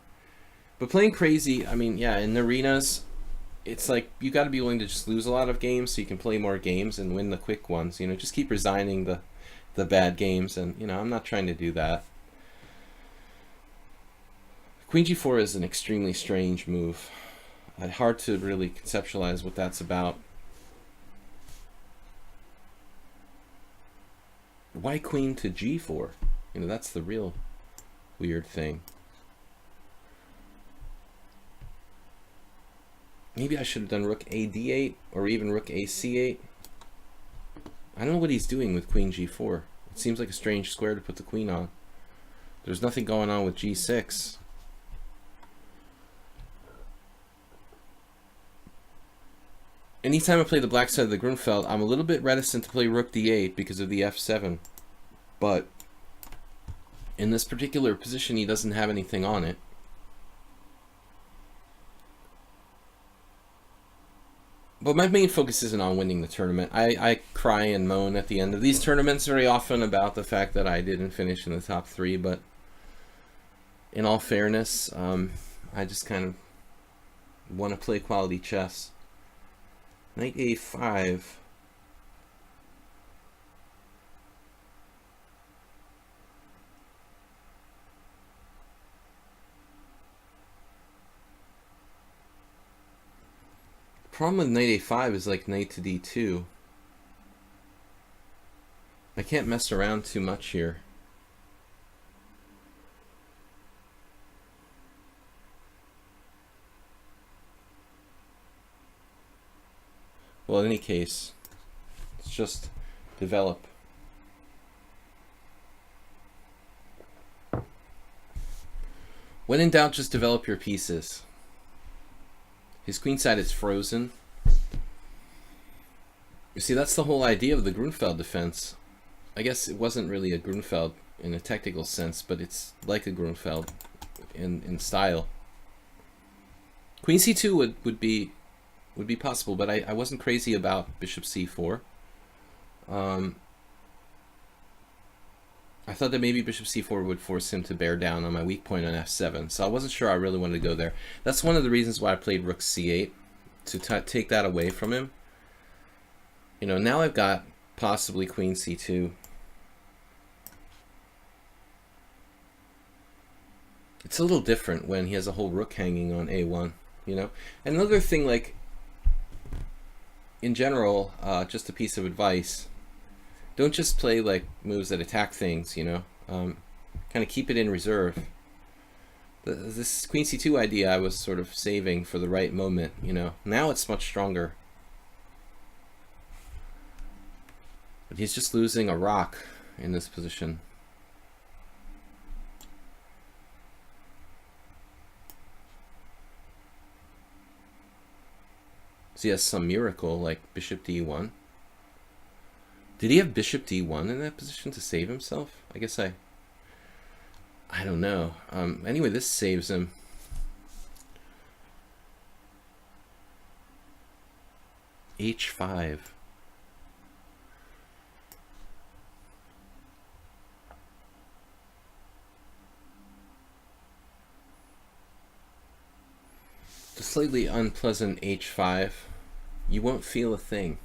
S1: But playing crazy, I mean, yeah, in arenas, it's like you got to be willing to just lose a lot of games so you can play more games and win the quick ones. You know, just keep resigning the bad games, and you know, I'm not trying to do that. Queen g4 is an extremely strange move. Hard to really conceptualize what that's about. Why queen to g4? You know, that's the real weird thing. Maybe I should have done rook a d8 or even rook a c8. I don't know what he's doing with queen g4. It seems like a strange square to put the queen on. There's nothing going on with g6. Anytime I play the black side of the Grunfeld, I'm a little bit reticent to play rook d8 because of the f7. But in this particular position, he doesn't have anything on it. But my main focus isn't on winning the tournament. I cry and moan at the end of these tournaments very often about the fact that I didn't finish in the top 3, but in all fairness, I just kind of want to play quality chess. Knight a5. Problem with knight a5 is like knight to d2. I can't mess around too much here. Well, in any case, let's just develop. When in doubt, just develop your pieces. His queen side is frozen. You see, that's the whole idea of the Grunfeld defense. I guess it wasn't really a Grunfeld in a technical sense, but it's like a Grunfeld in style. Queen c2 would be possible, but I wasn't crazy about bishop c4. I thought that maybe bishop c4 would force him to bear down on my weak point on f7, so I wasn't sure I really wanted to go there. That's one of the reasons why I played rook c8, to take that away from him. You know, now I've got possibly queen c2. It's a little different when he has a whole rook hanging on a1, you know. Another thing, like, in general, just a piece of advice, don't just play like moves that attack things, you know. Kind of keep it in reserve. This queen c2 idea I was sort of saving for the right moment, you know. Now it's much stronger. But he's just losing a rock in this position. So he has some miracle like bishop d1. Did he have bishop d1 in that position to save himself? I guess I don't know. Anyway, this saves him. h5. slightly unpleasant h5. You won't feel a thing.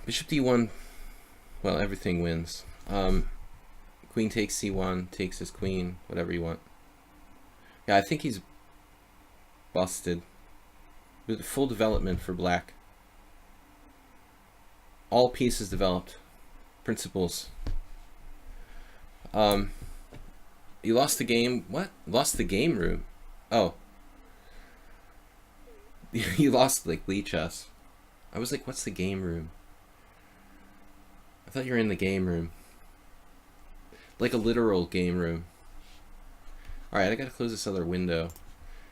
S1: Bishop d1, well, everything wins. Queen takes c1, takes his queen, whatever you want. Yeah, I think he's busted. With full development for black. All pieces developed. Principles. You lost the game. What? Lost the game room. Oh. You lost like lichess. I was like, what's the game room? I thought you were in the game room. Like a literal game room. Alright, I gotta close this other window.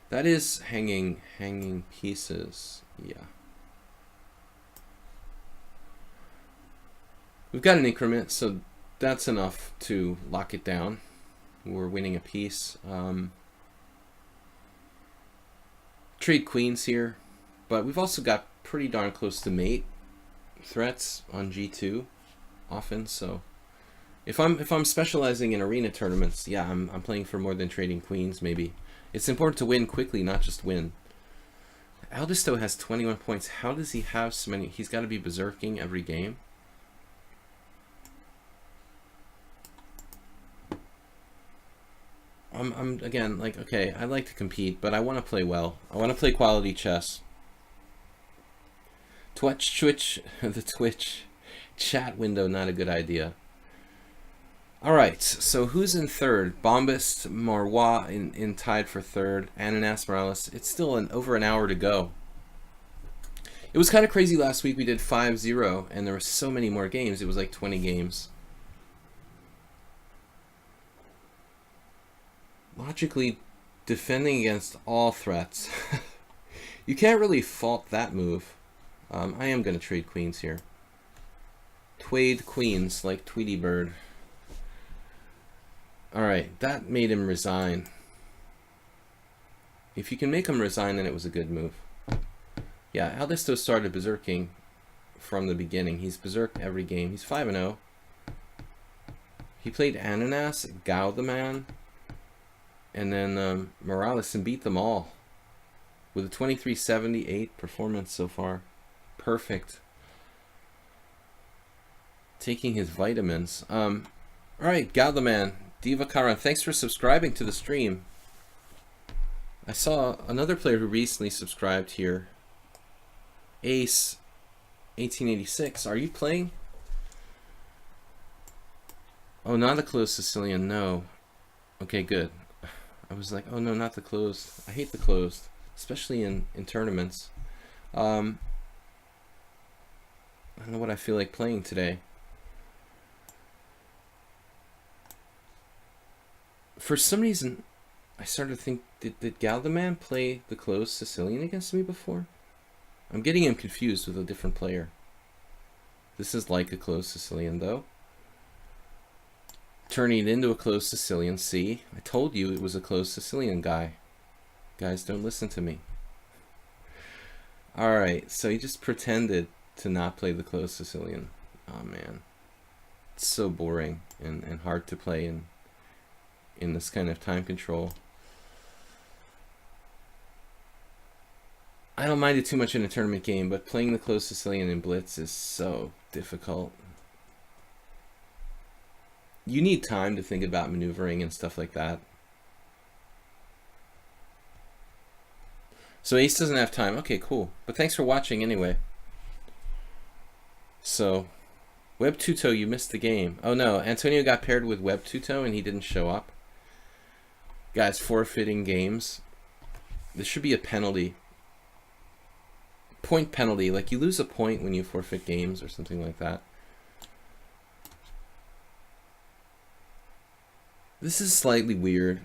S1: That is hanging pieces. Yeah. We've got an increment, so that's enough to lock it down. We're winning a piece. Trade queens here, but we've also got pretty darn close to mate threats on g2 often. So if I'm specializing in arena tournaments, yeah, I'm playing for more than trading queens. Maybe it's important to win quickly, not just win. Aldisto has 21 points. How does he have so many? He's got to be berserking every game. I'm again like, okay, I like to compete, but I want to play well. I want to play quality chess. The Twitch chat window, not a good idea. All right, so who's in third? Bombast, Marois in tied for third. Ananas, Morales. It's still over an hour to go. It was kind of crazy last week. We did 5-0, and there were so many more games. It was like 20 games. Logically defending against all threats. You can't really fault that move. I am going to trade queens here. Twade queens like Tweety Bird. Alright, that made him resign. If you can make him resign, then it was a good move. Yeah, Aldisto started berserking from the beginning. He's berserked every game. He's 5-0. He played Ananas, Gao the Man, and then Morales, and beat them all with a 23-78 performance so far. Perfect. Taking his vitamins. Alright, Gao the Man, Diva Karan, thanks for subscribing to the stream. I saw another player who recently subscribed here. Ace 1886. Are you playing? Oh, not a closed Sicilian, no. Okay, good. I was like, oh no, not the closed. I hate the closed, especially in tournaments. I don't know what I feel like playing today. For some reason, I started to think, did Galdaman play the closed Sicilian against me before? I'm getting him confused with a different player. This is like a closed Sicilian, though. Turning it into a closed Sicilian. See, I told you it was a closed Sicilian guy. Guys, don't listen to me. Alright, so he just pretended to not play the closed Sicilian. Oh man. It's so boring and hard to play in this kind of time control. I don't mind it too much in a tournament game, but playing the closed Sicilian in Blitz is so difficult. You need time to think about maneuvering and stuff like that. So Ace doesn't have time. Okay, cool. But thanks for watching anyway. So, WebTuto, you missed the game. Oh no, Antonio got paired with WebTuto and he didn't show up. Guys, forfeiting games. There should be a penalty. Point penalty. Like you lose a point when you forfeit games or something like that. This is slightly weird.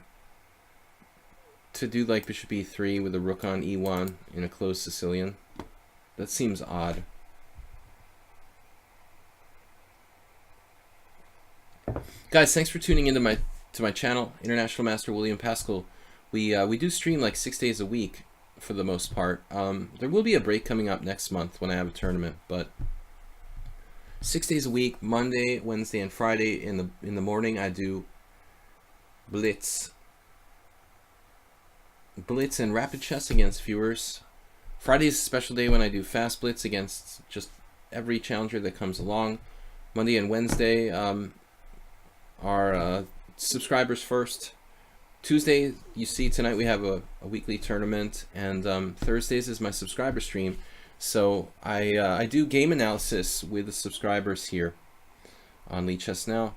S1: To do like bishop e3 with a rook on e1 in a closed Sicilian. That seems odd. Guys, thanks for tuning into my channel, International Master William Paschall. We do stream like 6 days a week for the most part. There will be a break coming up next month when I have a tournament, but 6 days a week, Monday, Wednesday, and Friday in the morning I do Blitz. Blitz and Rapid Chess against viewers. Friday is a special day when I do Fast Blitz against just every challenger that comes along. Monday and Wednesday are subscribers first. Tuesday, you see tonight we have a weekly tournament, and Thursdays is my subscriber stream. So I do game analysis with the subscribers here on lichess now.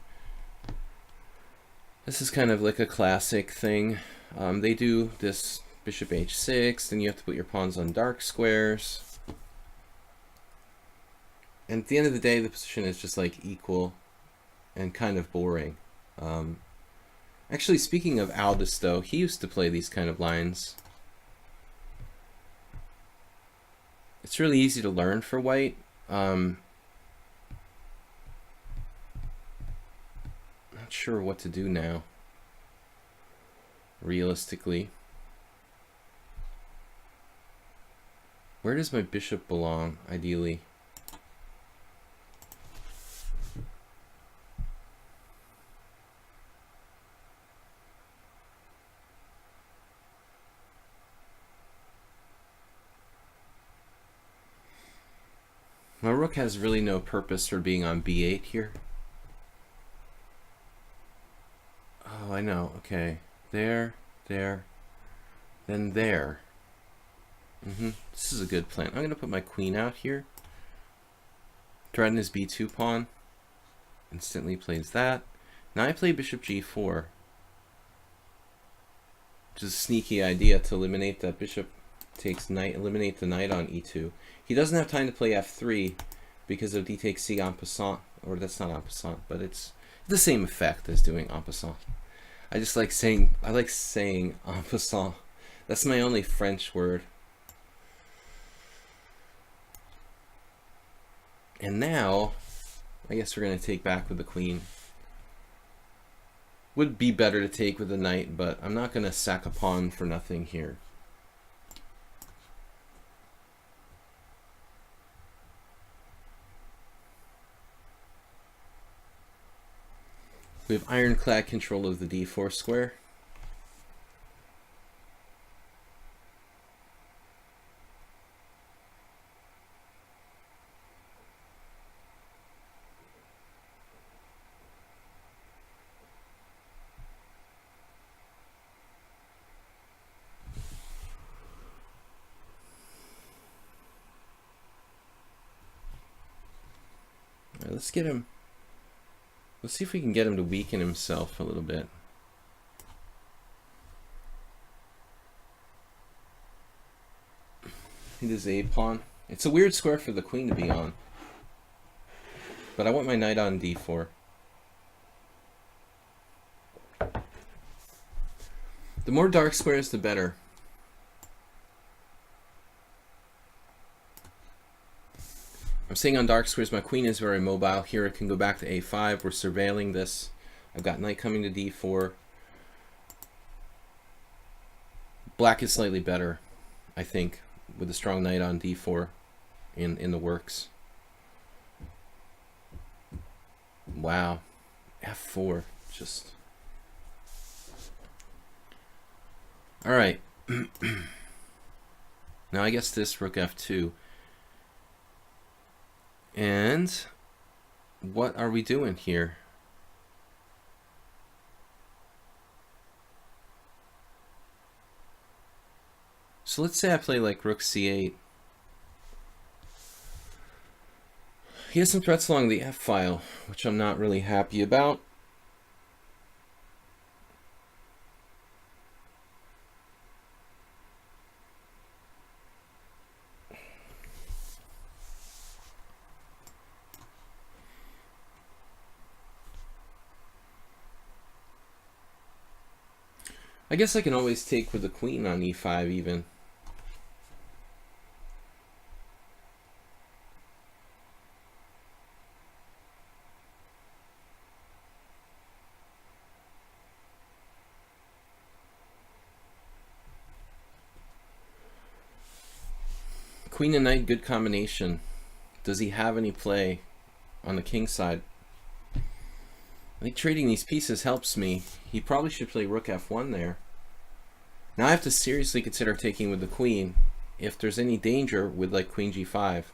S1: This is kind of like a classic thing. They do this bishop h6, then you have to put your pawns on dark squares. And at the end of the day, the position is just like equal and kind of boring. Actually, speaking of Aldous, though, he used to play these kind of lines. It's really easy to learn for white. Not sure what to do now, realistically. Where does my bishop belong, ideally? My rook has really no purpose for being on b8 here. Oh, I know. Okay. There, there, then there. This is a good plan. I'm going to put my queen out here. Threaten his b2 pawn. Instantly plays that. Now I play bishop g4. Which is a sneaky idea to eliminate that bishop takes knight, eliminate the knight on e2. He doesn't have time to play f3 because of d takes c en passant, or that's not en passant, but it's the same effect as doing en passant. I just like saying, en passant. That's my only French word. And now, I guess we're going to take back with the queen. Would be better to take with the knight, but I'm not going to sack a pawn for nothing here. We have ironclad control of the d4 square. All right, let's get him. Let's see if we can get him to weaken himself a little bit. Hit his a pawn. It's a weird square for the queen to be on. But I want my knight on d4. The more dark squares, the better. I'm saying on dark squares, my queen is very mobile. Here it can go back to a5. We're surveilling this. I've got knight coming to d4. Black is slightly better, I think, with a strong knight on d4 in the works. Wow. f4. Just... Alright. Now I guess this rook f2. And what are we doing here? So let's say I play like rook c8. He has some threats along the f-file, which I'm not really happy about. I guess I can always take with the queen on e5 even. Queen and knight, good combination. Does he have any play on the king side? I think trading these pieces helps me. He probably should play rook f1 there. Now I have to seriously consider taking with the queen if there's any danger with like queen g5.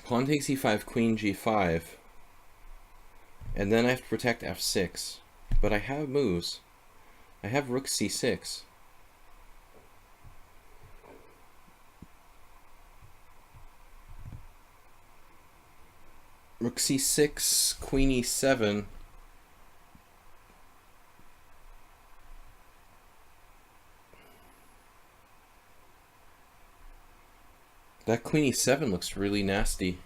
S1: Pawn takes e5, queen g5. And then I have to protect f6. But I have moves. I have rook c6. Rook c6, queen e7. That queen e7 looks really nasty.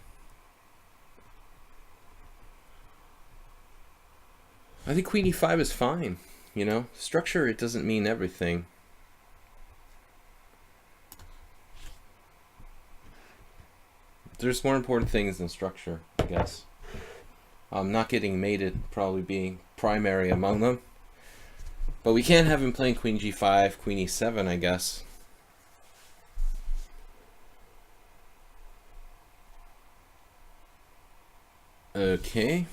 S1: I think queen e5 is fine, you know? Structure, it doesn't mean everything. There's more important things than structure, I guess. Not getting mated probably being primary among them. But we can't have him playing queen g5, queen e7, I guess. Okay.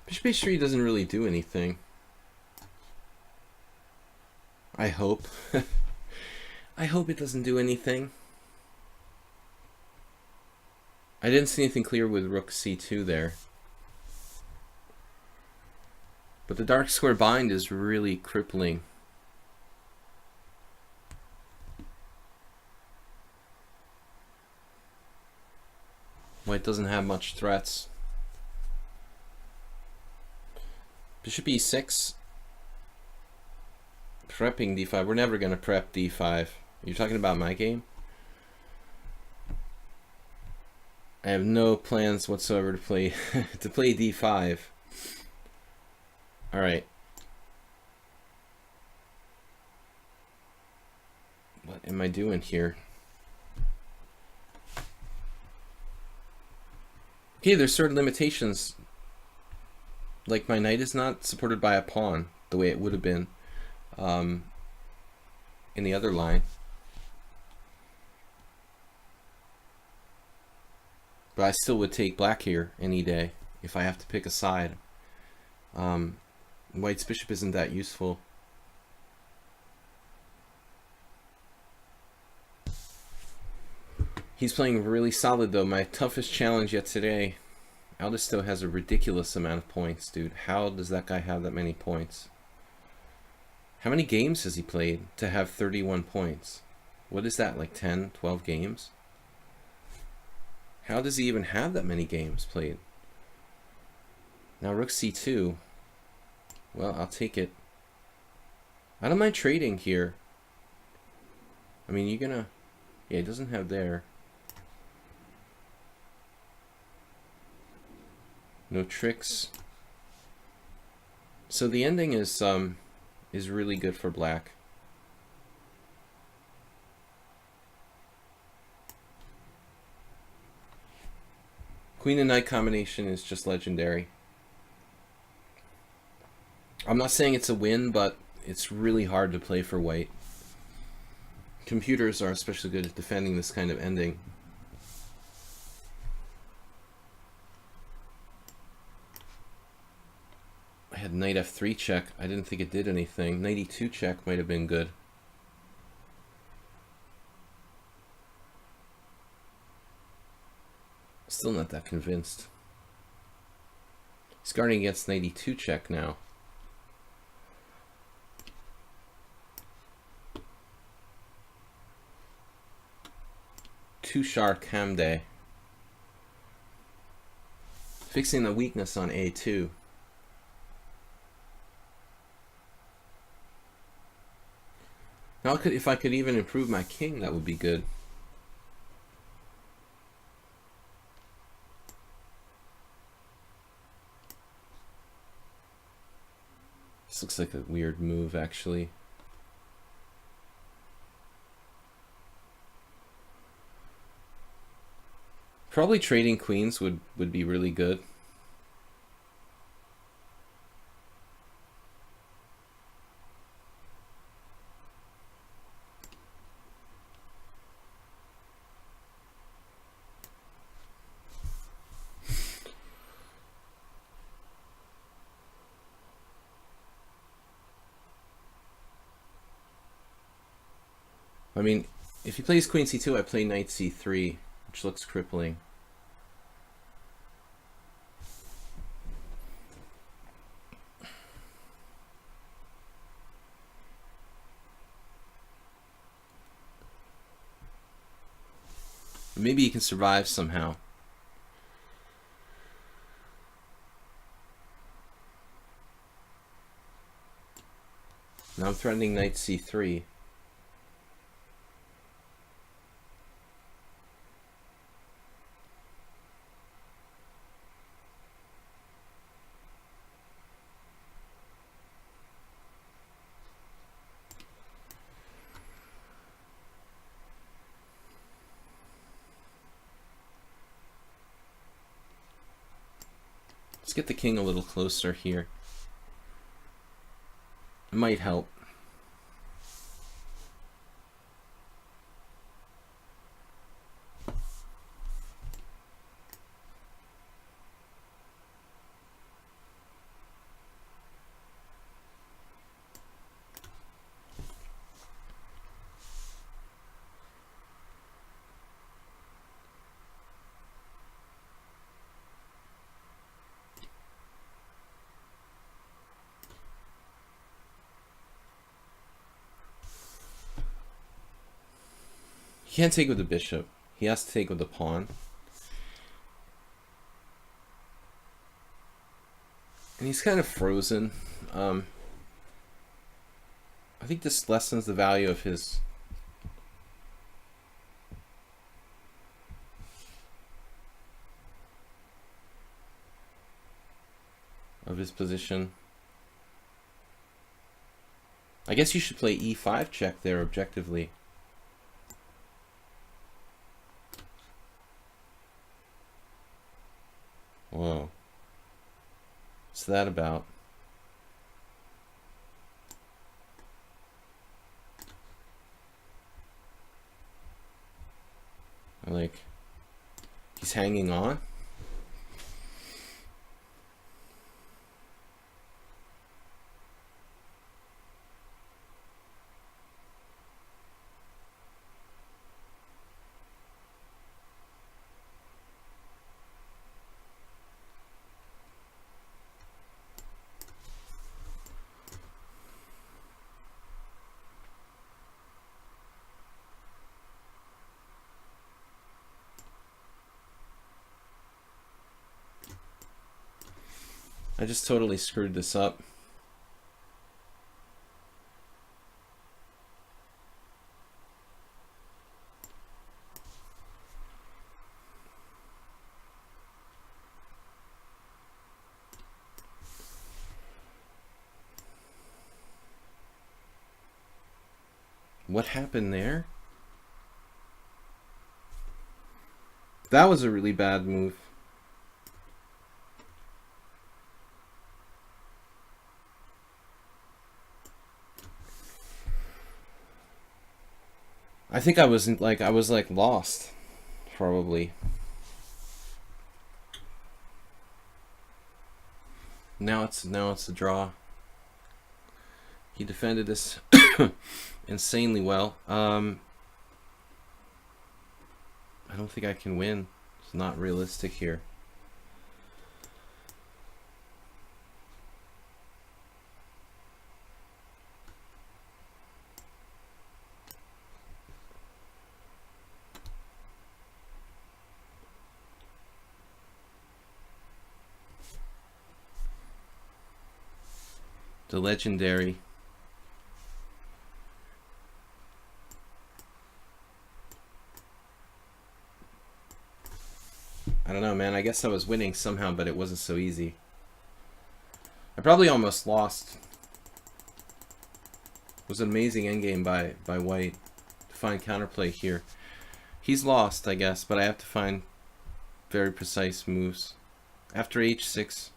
S1: Bishop h3 doesn't really do anything. I hope. I hope it doesn't do anything. I didn't see anything clear with rook c2 there. But the dark square bind is really crippling. White doesn't have much threats. Bishop e6. Prepping d5. We're never going to prep d5. You're talking about my game? I have no plans whatsoever to play d5. All right. What am I doing here? Okay, there's certain limitations. Like my knight is not supported by a pawn the way it would have been in the other line. But I still would take black here any day if I have to pick a side. White's bishop isn't that useful. He's playing really solid though. My toughest challenge yet today. Aldisto has a ridiculous amount of points, dude. How does that guy have that many points? How many games has he played to have 31 points? What is that, like 10, 12 games? How does he even have that many games played? Now rook c2. Well, I'll take it. I don't mind trading here. I mean, you're gonna... Yeah, he doesn't have there. No tricks. So the ending is really good for black. Queen and knight combination is just legendary. I'm not saying it's a win, but it's really hard to play for white. Computers are especially good at defending this kind of ending. I had knight f3 check. I didn't think it did anything. Knight e2 check might have been good. Still not that convinced. He's guarding against knight e2 check now. Tushar Kamde. Fixing the weakness on a2. Now, if I could even improve my king, that would be good. This looks like a weird move, actually. Probably trading queens would be really good. I mean, if he plays queen c2, I play knight c3, which looks crippling. Maybe he can survive somehow. Now I'm threatening knight c3. Let's get the king a little closer here. It might help. He can't take with the bishop. He has to take with the pawn. And he's kind of frozen. I think this lessens the value of his position. I guess you should play e5 check there objectively. Whoa. What's that about? Like, he's hanging on? I just totally screwed this up. What happened there? That was a really bad move. I think I was like lost, probably. Now it's a draw. He defended this insanely well. I don't think I can win. It's not realistic here. The legendary. I don't know, man. I guess I was winning somehow, but it wasn't so easy. I probably almost lost. It was an amazing endgame by White to find counterplay here. He's lost, I guess, but I have to find very precise moves. After h6,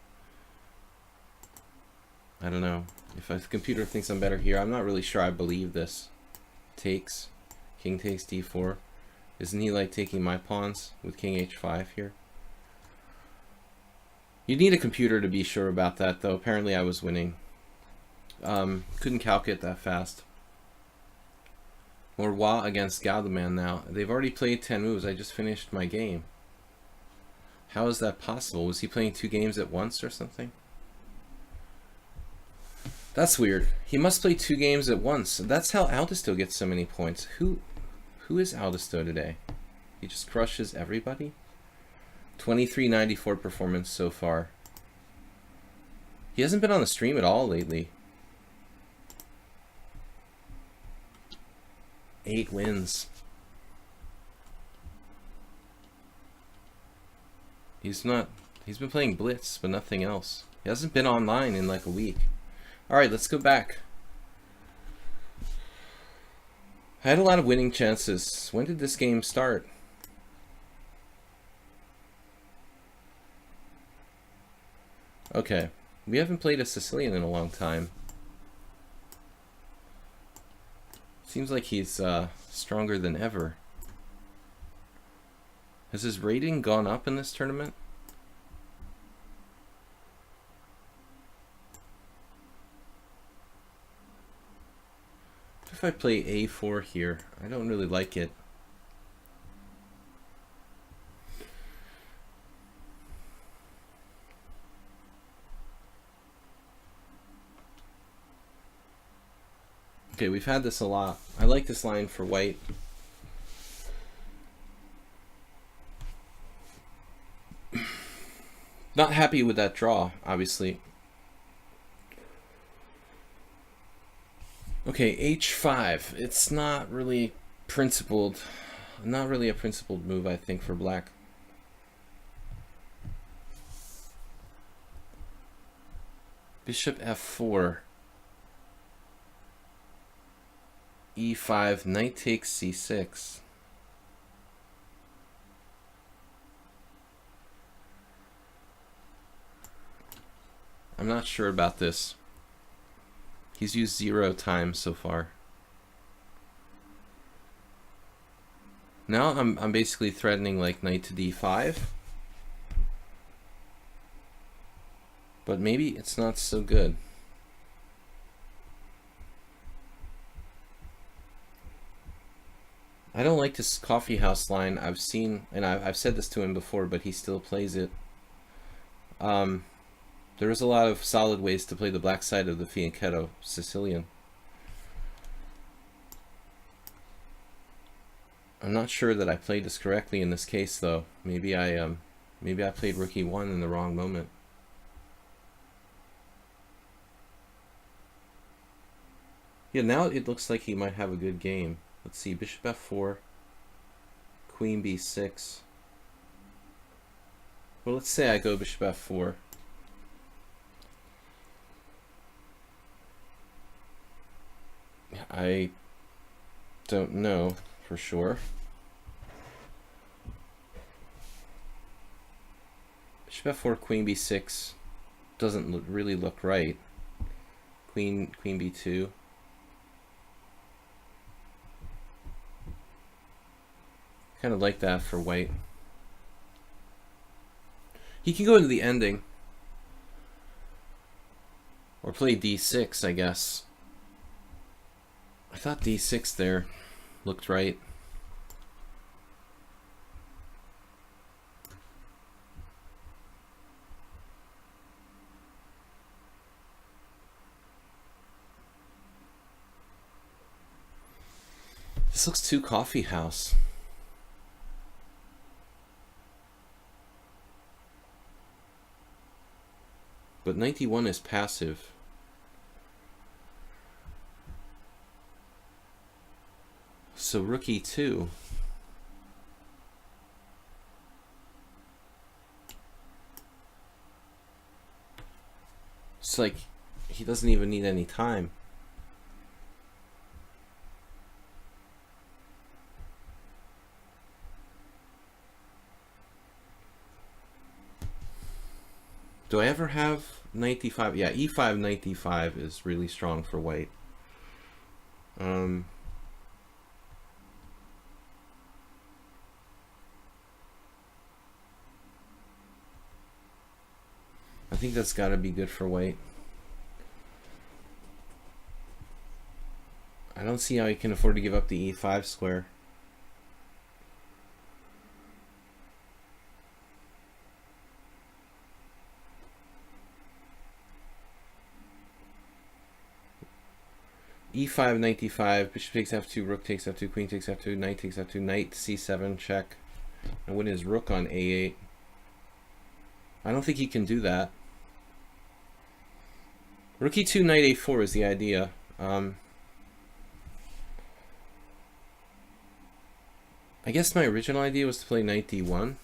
S1: I don't know. If the computer thinks I'm better here, I'm not really sure I believe this. Takes. King takes d4. Isn't he like taking my pawns with king h5 here? You need a computer to be sure about that, though. Apparently I was winning. Couldn't calculate that fast. Or Wa against Galdeman now. They've already played 10 moves. I just finished my game. How is that possible? Was he playing 2 games at once or something? That's weird. He must play 2 games at once. That's how Aldisto gets so many points. Who is Aldisto today? He just crushes everybody? 2394 performance so far. He hasn't been on the stream at all lately. 8 wins. He's been playing Blitz, but nothing else. He hasn't been online in like a week. Alright, let's go back. I had a lot of winning chances. When did this game start? Okay. We haven't played a Sicilian in a long time. Seems like he's stronger than ever. Has his rating gone up in this tournament? What if I play A4 here? I don't really like it. Okay, we've had this a lot. I like this line for white. Not happy with that draw, obviously. Okay, H5. It's not really principled. Not really a principled move, I think, for black. Bishop F4. E5, knight takes C6. I'm not sure about this. He's used 0 times so far. Now I'm basically threatening like knight to D5. But maybe it's not so good. I don't like this coffee house line. I've seen, and I've said this to him before, but he still plays it. There is a lot of solid ways to play the black side of the fianchetto Sicilian. I'm not sure that I played this correctly in this case, though. Maybe I played Rookie 1 in the wrong moment. Yeah, now it looks like he might have a good game. Let's see, Bishop F4, Queen B6. Well, let's say I go Bishop F4. I don't know for sure. Bishop F4, Queen B6 doesn't really look right. Queen B2. Kind of like that for white. He can go into the ending. Or play D6, I guess. I thought D6 there looked right. This looks too coffee house. But 91 is passive. So Rookie 2. It's like he doesn't even need any time. Do I ever have knight d5? Yeah, e5, knight d5 is really strong for white. I think that's got to be good for white. I don't see how he can afford to give up the e5 square. e5, knight d5, bishop takes f2, rook takes f2, queen takes f2, knight takes f2, knight c7, check. And win his rook on a8. I don't think he can do that. Rook e2, knight a4 is the idea. I guess my original idea was to play knight d1.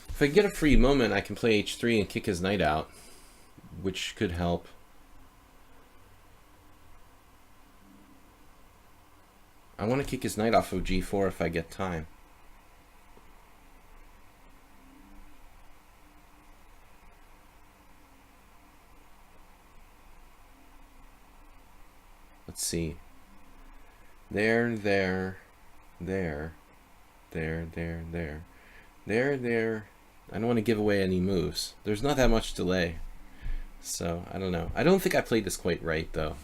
S1: If I get a free moment, I can play h3 and kick his knight out, which could help. I want to kick his knight off of g4 if I get time. Let's see. There. I don't want to give away any moves. There's not that much delay. So, I don't know. I don't think I played this quite right, though.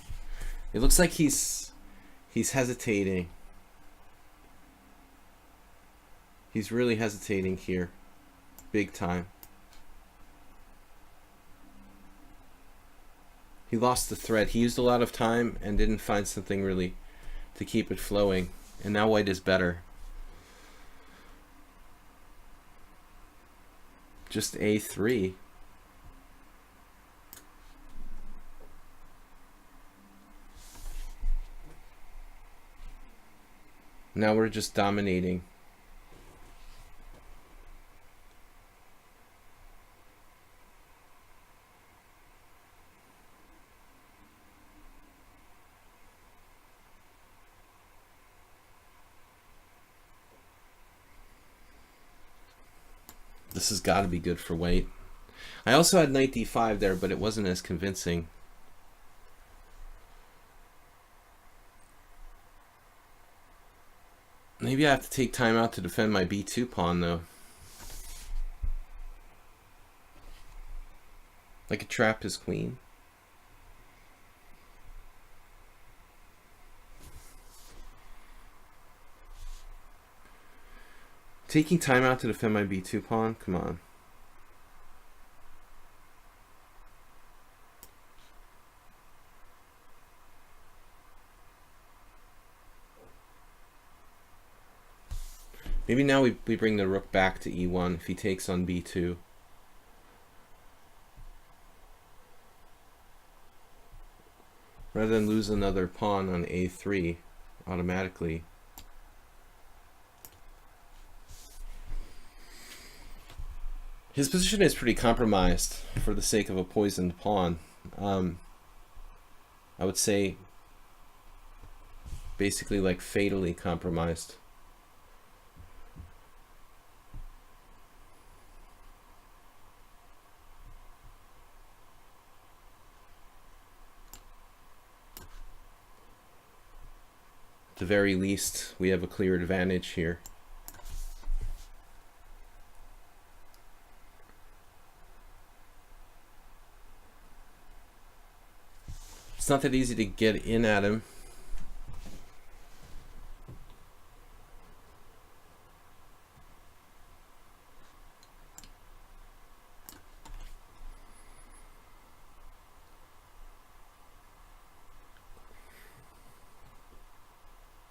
S1: It looks like he's hesitating. He's really hesitating here. Big time. He lost the thread. He used a lot of time and didn't find something really to keep it flowing. And now white is better. Just a3. Now we're just dominating. This has got to be good for white. I also had knight d5 there, but it wasn't as convincing. Maybe I have to take time out to defend my b2 pawn, though. I could trap his queen. Taking time out to defend my b2 pawn? Come on. Maybe now we bring the rook back to e1 if he takes on b2. Rather than lose another pawn on a3 automatically. His position is pretty compromised for the sake of a poisoned pawn. I would say basically like fatally compromised. At the very least, we have a clear advantage here. It's not that easy to get in at him.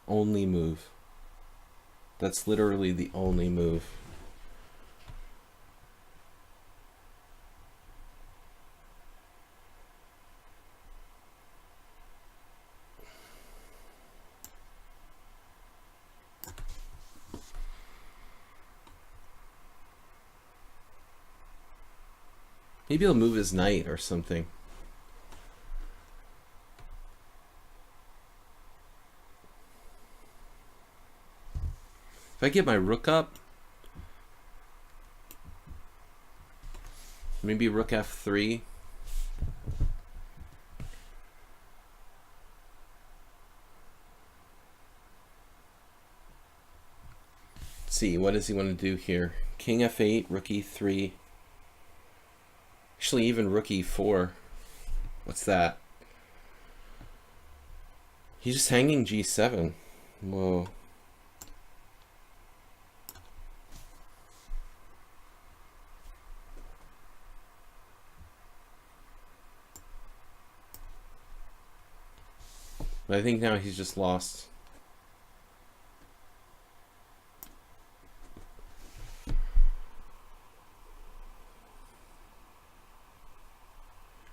S1: Only move. That's literally the only move. Maybe he'll move his knight or something. If I get my rook up, Maybe rook f3. Let's see, what does he want to do here? King f8, rook e3. Actually, even rook e4. What's that? He's just hanging g7. Whoa. But I think now he's just lost.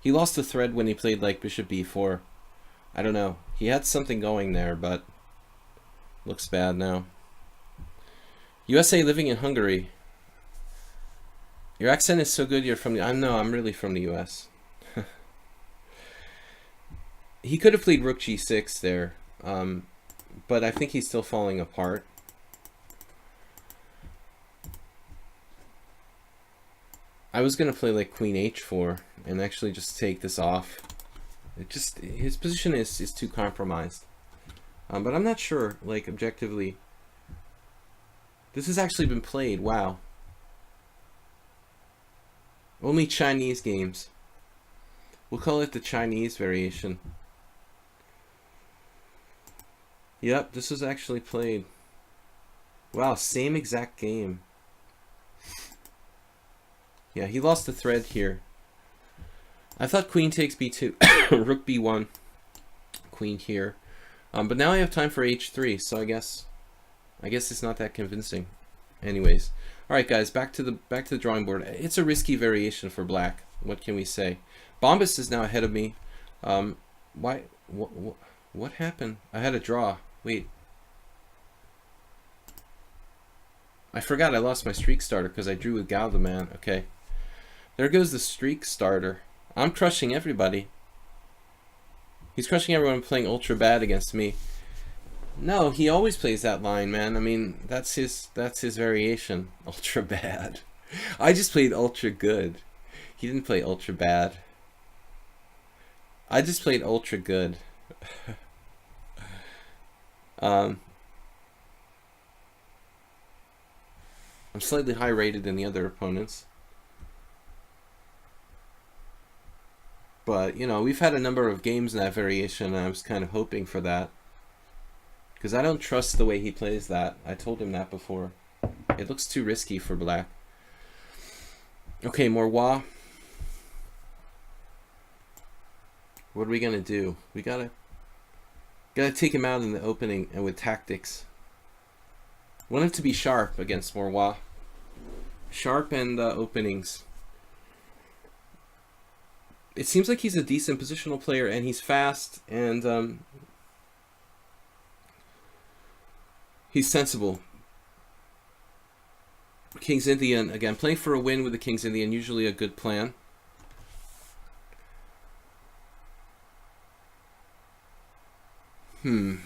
S1: He lost the thread when he played like bishop b4. I don't know. He had something going there, but looks bad now. USA living in Hungary. Your accent is so good. You're from the... I'm really from the US. He could have played rook g6 there, but I think he's still falling apart. I was gonna play like queen h4 and actually just take this off. His position is too compromised. But I'm not sure, like, objectively. This has actually been played. Wow. Only Chinese games. We'll call it the Chinese variation. Yep, this was actually played. Wow, same exact game. Yeah, he lost the thread here. I thought queen takes b2, rook b1, queen here. But now I have time for h3, so I guess it's not that convincing. Anyways, all right, guys, back to the drawing board. It's a risky variation for black. What can we say? Bombas is now ahead of me. Why? What happened? I had a draw. Wait. I forgot I lost my streak starter because I drew with Galdeman. Okay. There goes the streak starter. I'm crushing everybody. He's crushing everyone playing ultra bad against me. No, he always plays that line, man. I mean, that's his variation. Ultra bad. I just played ultra good. He didn't play ultra bad. I just played ultra good. I'm slightly high rated than the other opponents. But, you know, we've had a number of games in that variation, and I was kind of hoping for that. Because I don't trust the way he plays that. I told him that before. It looks too risky for black. Okay, Morwa. What are we going to do? We gotta take him out in the opening and with tactics. Want him to be sharp against Morwa. Sharp and openings. It seems like he's a decent positional player, and he's fast, and he's sensible. King's Indian, again, playing for a win with the King's Indian, usually a good plan. Well,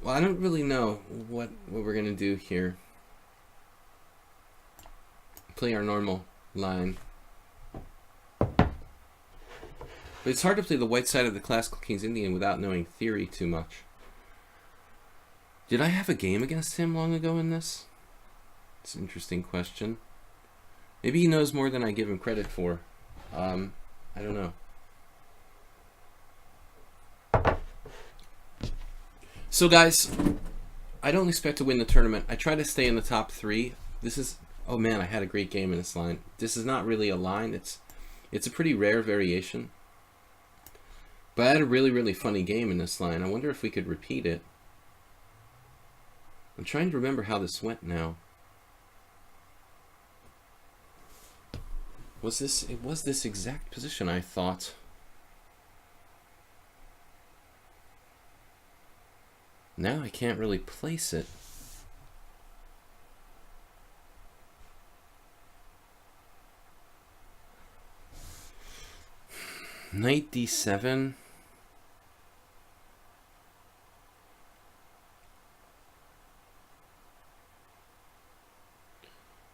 S1: I don't really know what we're going to do here. Play our normal line. But it's hard to play the white side of the classical King's Indian without knowing theory too much. Did I have a game against him long ago in this? It's an interesting question. Maybe he knows more than I give him credit for. I don't know. So guys, I don't expect to win the tournament. I try to stay in the top 3. This is... Oh man, I had a great game in this line. This is not really a line. It's a pretty rare variation. But I had a really, really funny game in this line. I wonder if we could repeat it. I'm trying to remember how this went now. It was this exact position, I thought. Now I can't really place it. Knight d7.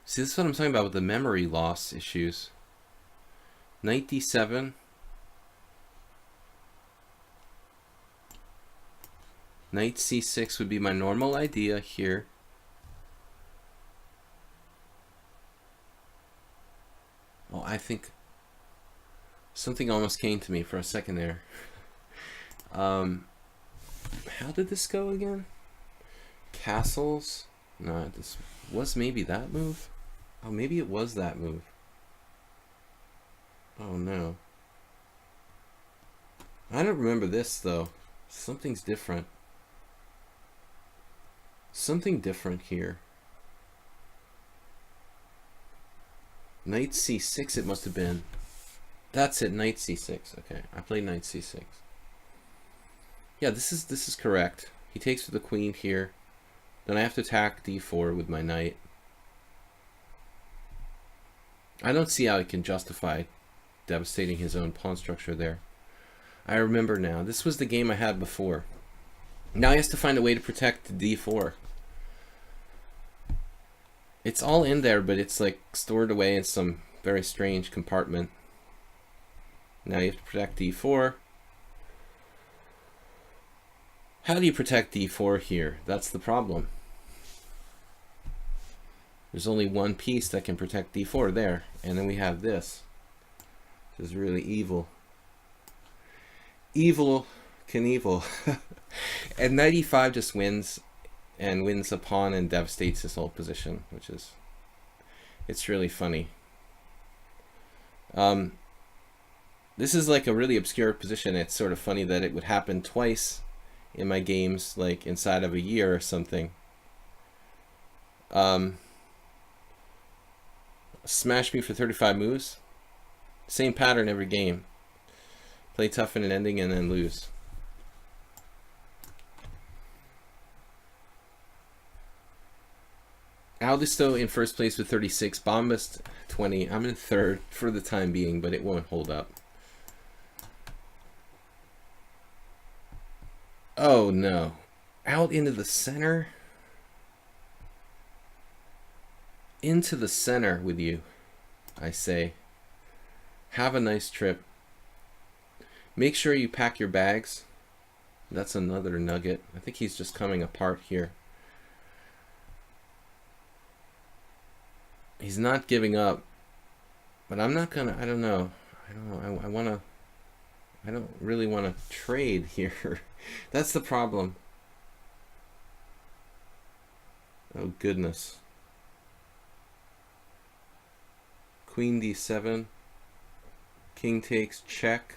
S1: See, this is what I'm talking about with the memory loss issues. Knight d7. Knight c6 would be my normal idea here. Oh, I think something almost came to me for a second there. How did this go again? Castles? No, this was maybe that move? Oh, maybe it was that move. Oh no. I don't remember this though. Something's different. Something different here. Knight c6 it must have been. That's it, knight c6. Okay, I played knight c6. Yeah, this is correct. He takes with the queen here. Then I have to attack d4 with my knight. I don't see how he can justify devastating his own pawn structure there. I remember now. This was the game I had before. Now he has to find a way to protect d4. It's all in there, but it's like stored away in some very strange compartment. Now you have to protect d4. How do you protect d4 here? That's the problem. There's only one piece that can protect d4 there. And then we have this. This is really evil. Evil Knievel. And knight e5 just wins. And wins a pawn and devastates his whole position. Which is... it's really funny. This is like a really obscure position. It's sort of funny that it would happen twice in my games, like inside of a year or something. Smash me for 35 moves. Same pattern every game. Play tough in an ending and then lose. Aldisto in first place with 36. Bombast 20. I'm in third for the time being, but it won't hold up. Oh no. Out into the center? Into the center with you, I say. Have a nice trip. Make sure you pack your bags. That's another nugget. I think he's just coming apart here. He's not giving up. But I'm not gonna, I don't know. I don't really want to trade here. That's the problem. Oh goodness. Queen d7. King takes, check.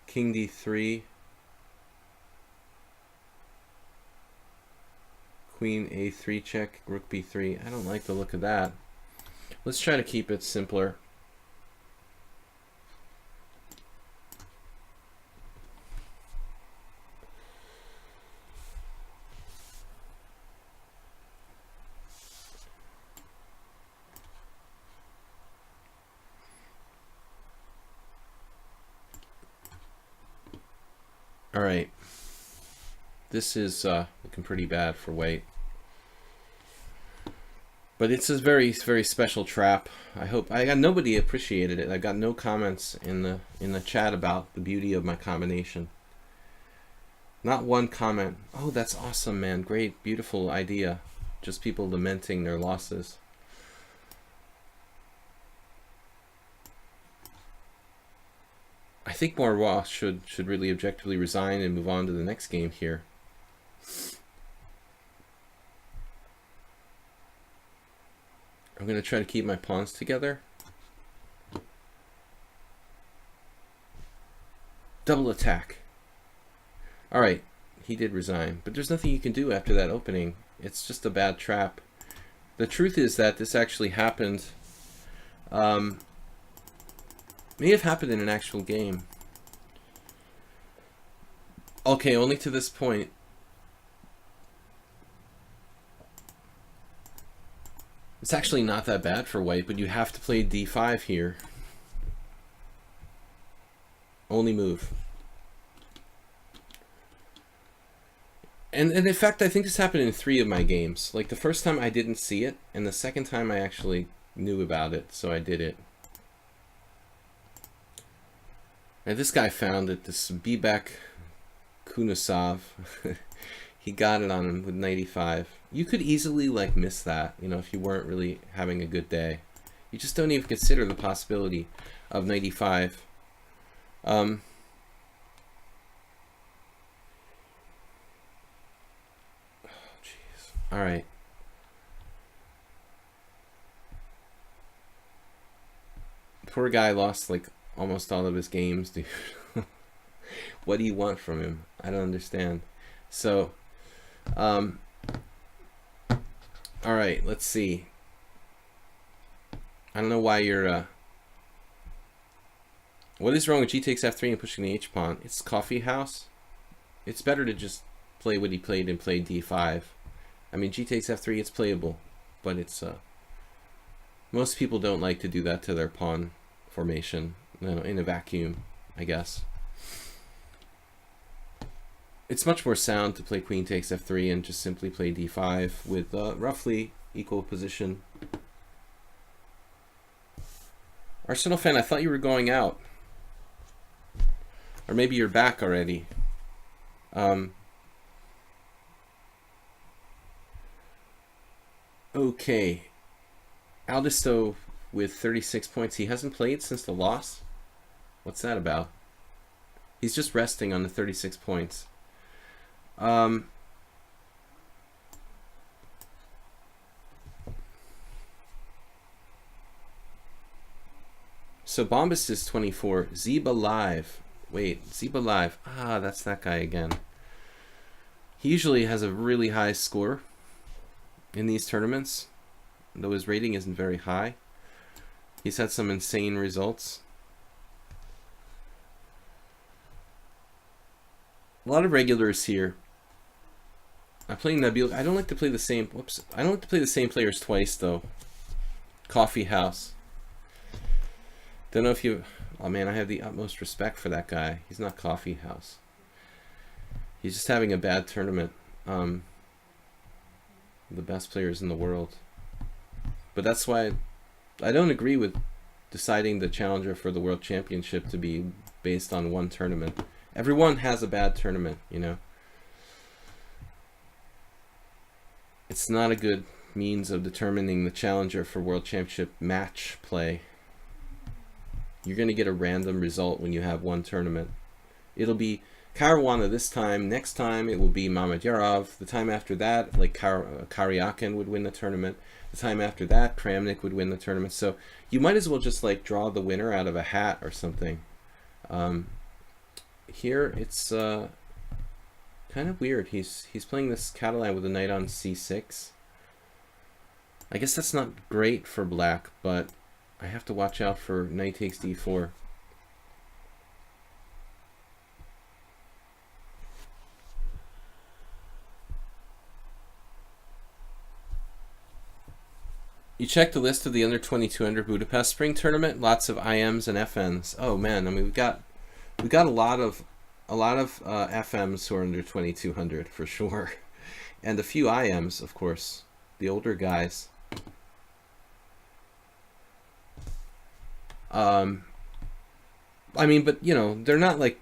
S1: King d3. Queen a3 check, rook b3. I don't like the look of that. Let's try to keep it simpler. All right, this is looking pretty bad for white, but it's a very, very special trap. I hope nobody appreciated it. I got no comments in the chat about the beauty of my combination. Not one comment. Oh, that's awesome, man! Great, beautiful idea. Just people lamenting their losses. I think Morois should really objectively resign and move on to the next game here. I'm going to try to keep my pawns together. Double attack. Alright, he did resign. But there's nothing you can do after that opening. It's just a bad trap. The truth is that this actually happened... may have happened in an actual game. Okay, only to this point. It's actually not that bad for white, but you have to play d5 here. Only move. And in fact, I think this happened in 3 of my games. Like the first time I didn't see it, and the second time I actually knew about it, so I did it. And this guy found it, this Bibek Kunasov. He got it on him with 95. You could easily like miss that, you know, if you weren't really having a good day. You just don't even consider the possibility of 95. Oh, jeez. All right. Poor guy lost like almost all of his games, dude. What do you want from him? I don't understand. So, all right, let's see. I don't know why you're, what is wrong with G takes F3 and pushing the H pawn? It's coffee house. It's better to just play what he played and play D5. I mean, G takes F3, it's playable, but it's, most people don't like to do that to their pawn formation, you know, in a vacuum, I guess. It's much more sound to play queen takes F3 and just simply play D5 with roughly equal position. Arsenal fan, I thought you were going out. Or maybe you're back already. Okay. Aldisto with 36 points. He hasn't played since the loss? What's that about? He's just resting on the 36 points. So Bombast is 24. Zeba Live. Wait, Zeba Live. Ah, that's that guy again. He usually has a really high score in these tournaments, though his rating isn't very high. He's had some insane results. A lot of regulars here. I'm playing Nabil. I don't like to play the same. Whoops. I don't like to play the same players twice though. Coffee House. Don't know if you. Oh man, I have the utmost respect for that guy. He's not Coffee House. He's just having a bad tournament. The best players in the world. But that's why I don't agree with deciding the challenger for the World Championship to be based on one tournament. Everyone has a bad tournament, you know. It's not a good means of determining the challenger for World Championship match play. You're going to get a random result when you have one tournament. It'll be Caruana this time. Next time it will be Mamedyarov. The time after that, like Karyakin would win the tournament. The time after that, Kramnik would win the tournament. So you might as well just like draw the winner out of a hat or something. Here it's kind of weird. He's playing this Catalan with a knight on c6. I guess that's not great for black, but I have to watch out for knight takes d4. You check the list of the under 2200 Budapest Spring Tournament. Lots of IMs and FNs. Oh man, I mean we got a lot of FMs who are under 2200 for sure, and a few IMs, of course, the older guys. I mean, but you know, they're not like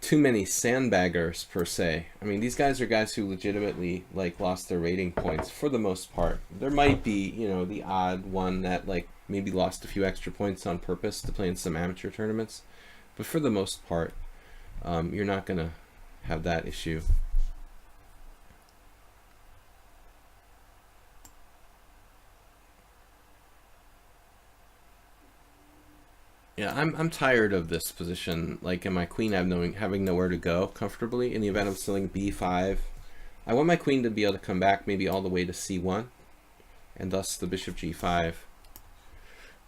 S1: too many sandbaggers per se. I mean, these guys are guys who legitimately like lost their rating points for the most part. There might be, you know, the odd one that like maybe lost a few extra points on purpose to play in some amateur tournaments, but for the most part, you're not gonna have that issue. Yeah, I'm tired of this position. Like, in my queen having nowhere to go comfortably in the event of stealing b5. I want my queen to be able to come back maybe all the way to c1, and thus the bishop g5.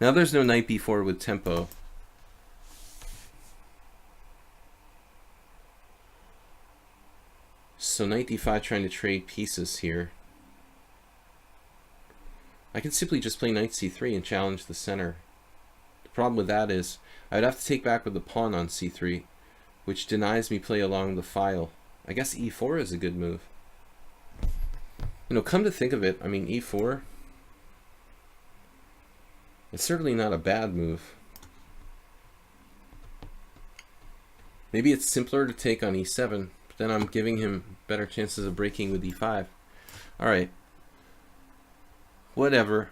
S1: Now there's no knight b4 with tempo. So knight d5 trying to trade pieces here. I can simply just play knight c3 and challenge the center. Problem with that is I would have to take back with the pawn on c3, which denies me play along the file. I guess e4 is a good move. You know, come to think of it, I mean e4, it's certainly not a bad move. Maybe it's simpler to take on e7, but then I'm giving him better chances of breaking with e5. All right. Whatever.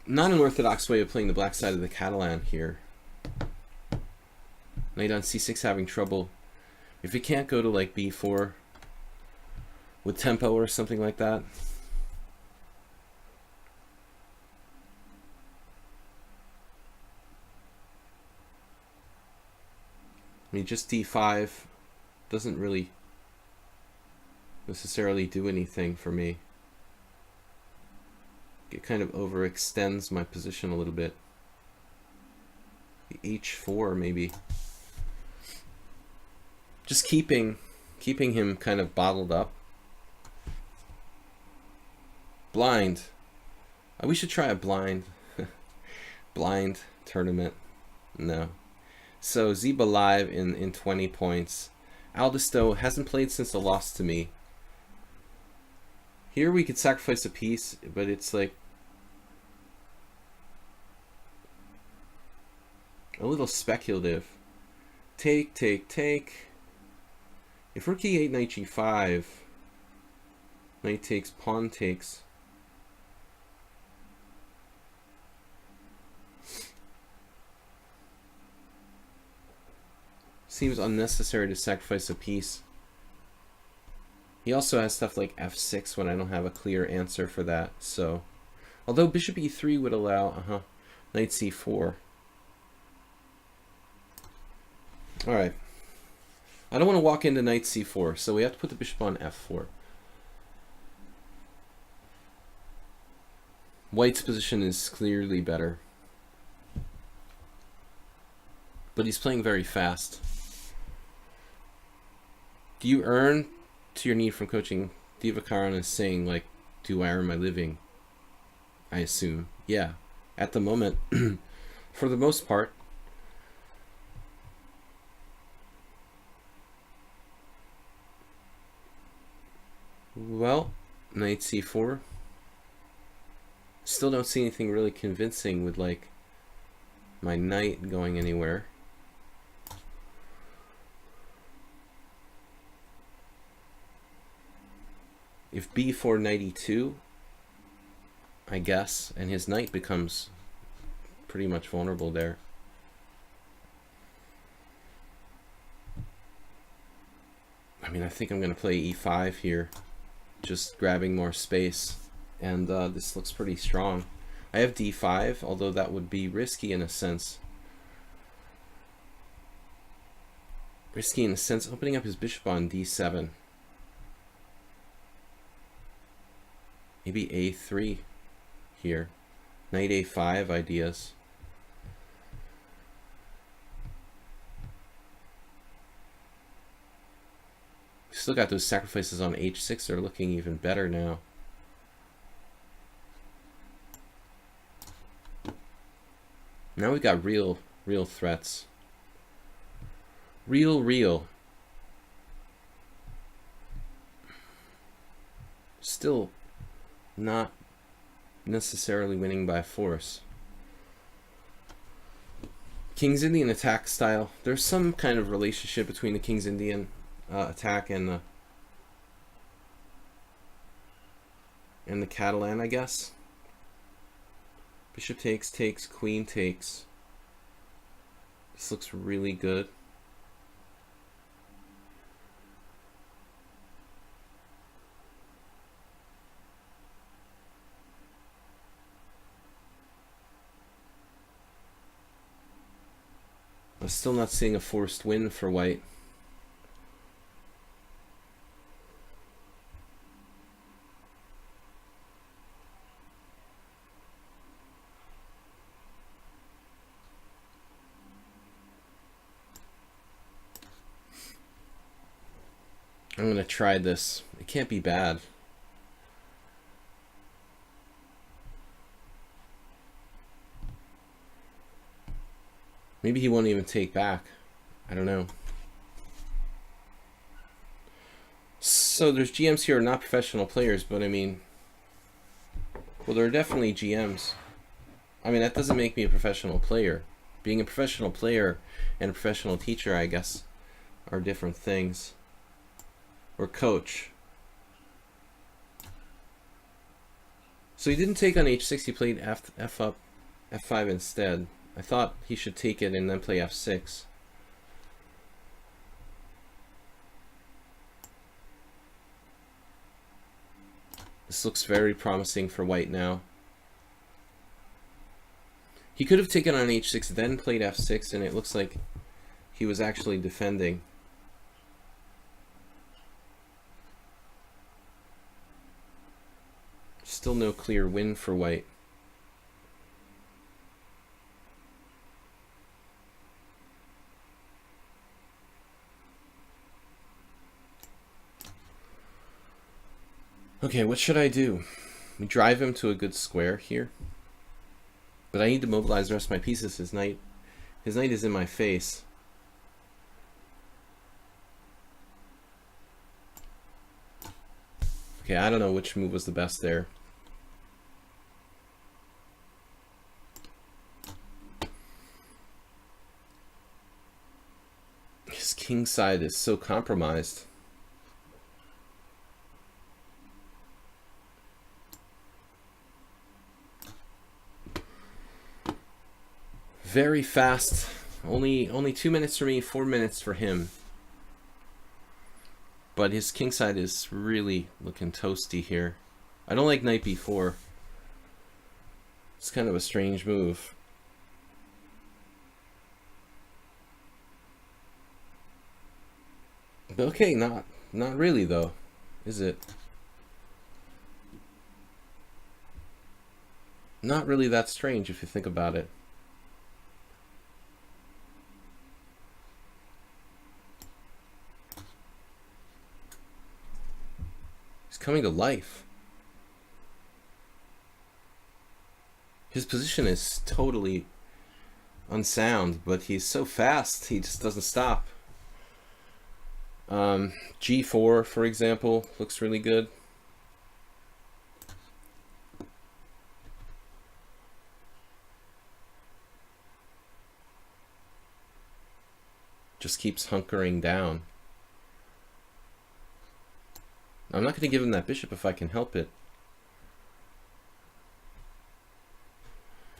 S1: Not an orthodox way of playing the black side of the Catalan here. Knight on c6 having trouble. If it can't go to like b4 with tempo or something like that. I mean, just d5 doesn't really necessarily do anything for me. It kind of overextends my position a little bit. The h4 maybe. Just keeping him kind of bottled up. Blind. We should try a blind blind tournament. No. So Zeba live in 20 points. Aldisto hasn't played since the loss to me. Here we could sacrifice a piece, but it's like a little speculative. Take, take, take. If rook e8, knight g5, knight takes, pawn takes. Seems unnecessary to sacrifice a piece. He also has stuff like f6 when I don't have a clear answer for that. So, although bishop e3 would allow, knight c4. All right. I don't want to walk into knight c4, so we have to put the bishop on f4. White's position is clearly better, but he's playing very fast. Do you earn to your need from coaching? Divakaran is saying, like, do I earn my living? I assume. Yeah. At the moment, for the most part. Well, knight c4. Still don't see anything really convincing with, like, my knight going anywhere. If b4 knight e2, I guess, and his knight becomes pretty much vulnerable there. I mean, I think I'm going to play e5 here, just grabbing more space, and this looks pretty strong. I have d5, although that would be risky in a sense. Risky in a sense, opening up his bishop on d7. Maybe a3 here. Knight a5 ideas. Still got those sacrifices on h6. They're looking even better now. Now we got real threats. Real. Still not necessarily winning by force. King's Indian attack style. There's some kind of relationship between the King's Indian attack and the Catalan, I guess. Bishop takes, queen takes. This looks really good. I'm still not seeing a forced win for white. I'm going to try this. It can't be bad. Maybe he won't even take back. I don't know. So there's GMs here, not professional players, but I mean, well, there are definitely GMs. I mean, that doesn't make me a professional player. Being a professional player and a professional teacher, I guess, are different things. Or coach. So he didn't take on h6, he played f up, f5 instead. I thought he should take it and then play f6. This looks very promising for white now. He could have taken on h6, then played f6, and it looks like he was actually defending. Still no clear win for white. Okay, what should I do? We drive him to a good square here. But I need to mobilize the rest of my pieces. His knight is in my face. Okay, I don't know which move was the best there. His king side is so compromised. Very fast. Only 2 minutes for me, 4 minutes for him. But his king side is really looking toasty here. I don't like knight b4. It's kind of a strange move. Okay, not really though, is it? Not really that strange if you think about it. He's coming to life. His position is totally unsound, but he's so fast, he just doesn't stop. G4, for example, looks really good. Just keeps hunkering down. I'm not going to give him that bishop if I can help it.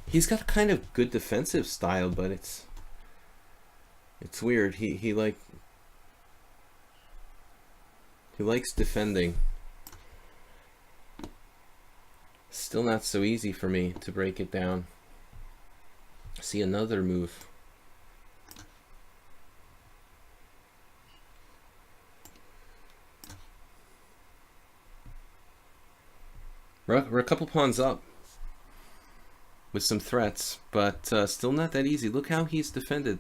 S1: He's got a kind of good defensive style, but it's weird. He likes defending. Still not so easy for me to break it down. See another move. We're a couple pawns up with some threats, but still not that easy. Look how he's defended.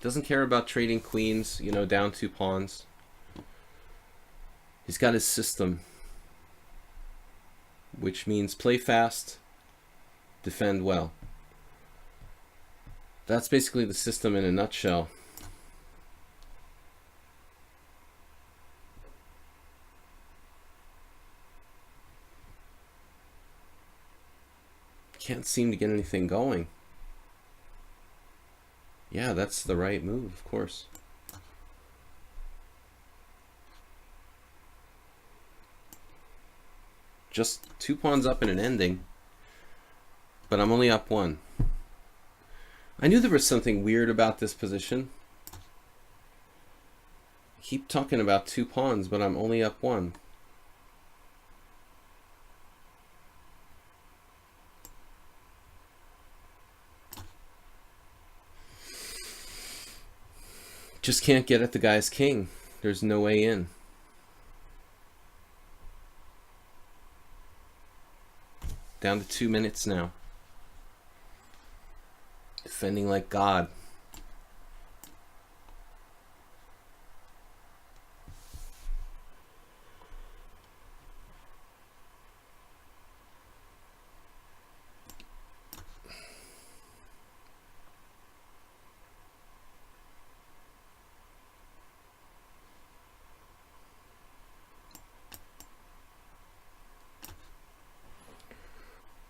S1: Doesn't care about trading queens, you know, down 2 pawns. He's got his system, which means play fast, defend well. That's basically the system in a nutshell. Can't seem to get anything going. Yeah, that's the right move, of course. Just 2 pawns up in an ending, but I'm only up 1. I knew there was something weird about this position. I keep talking about 2 pawns, but I'm only up 1. Just can't get at the guy's king. There's no way in. Down to 2 minutes now. Defending like God.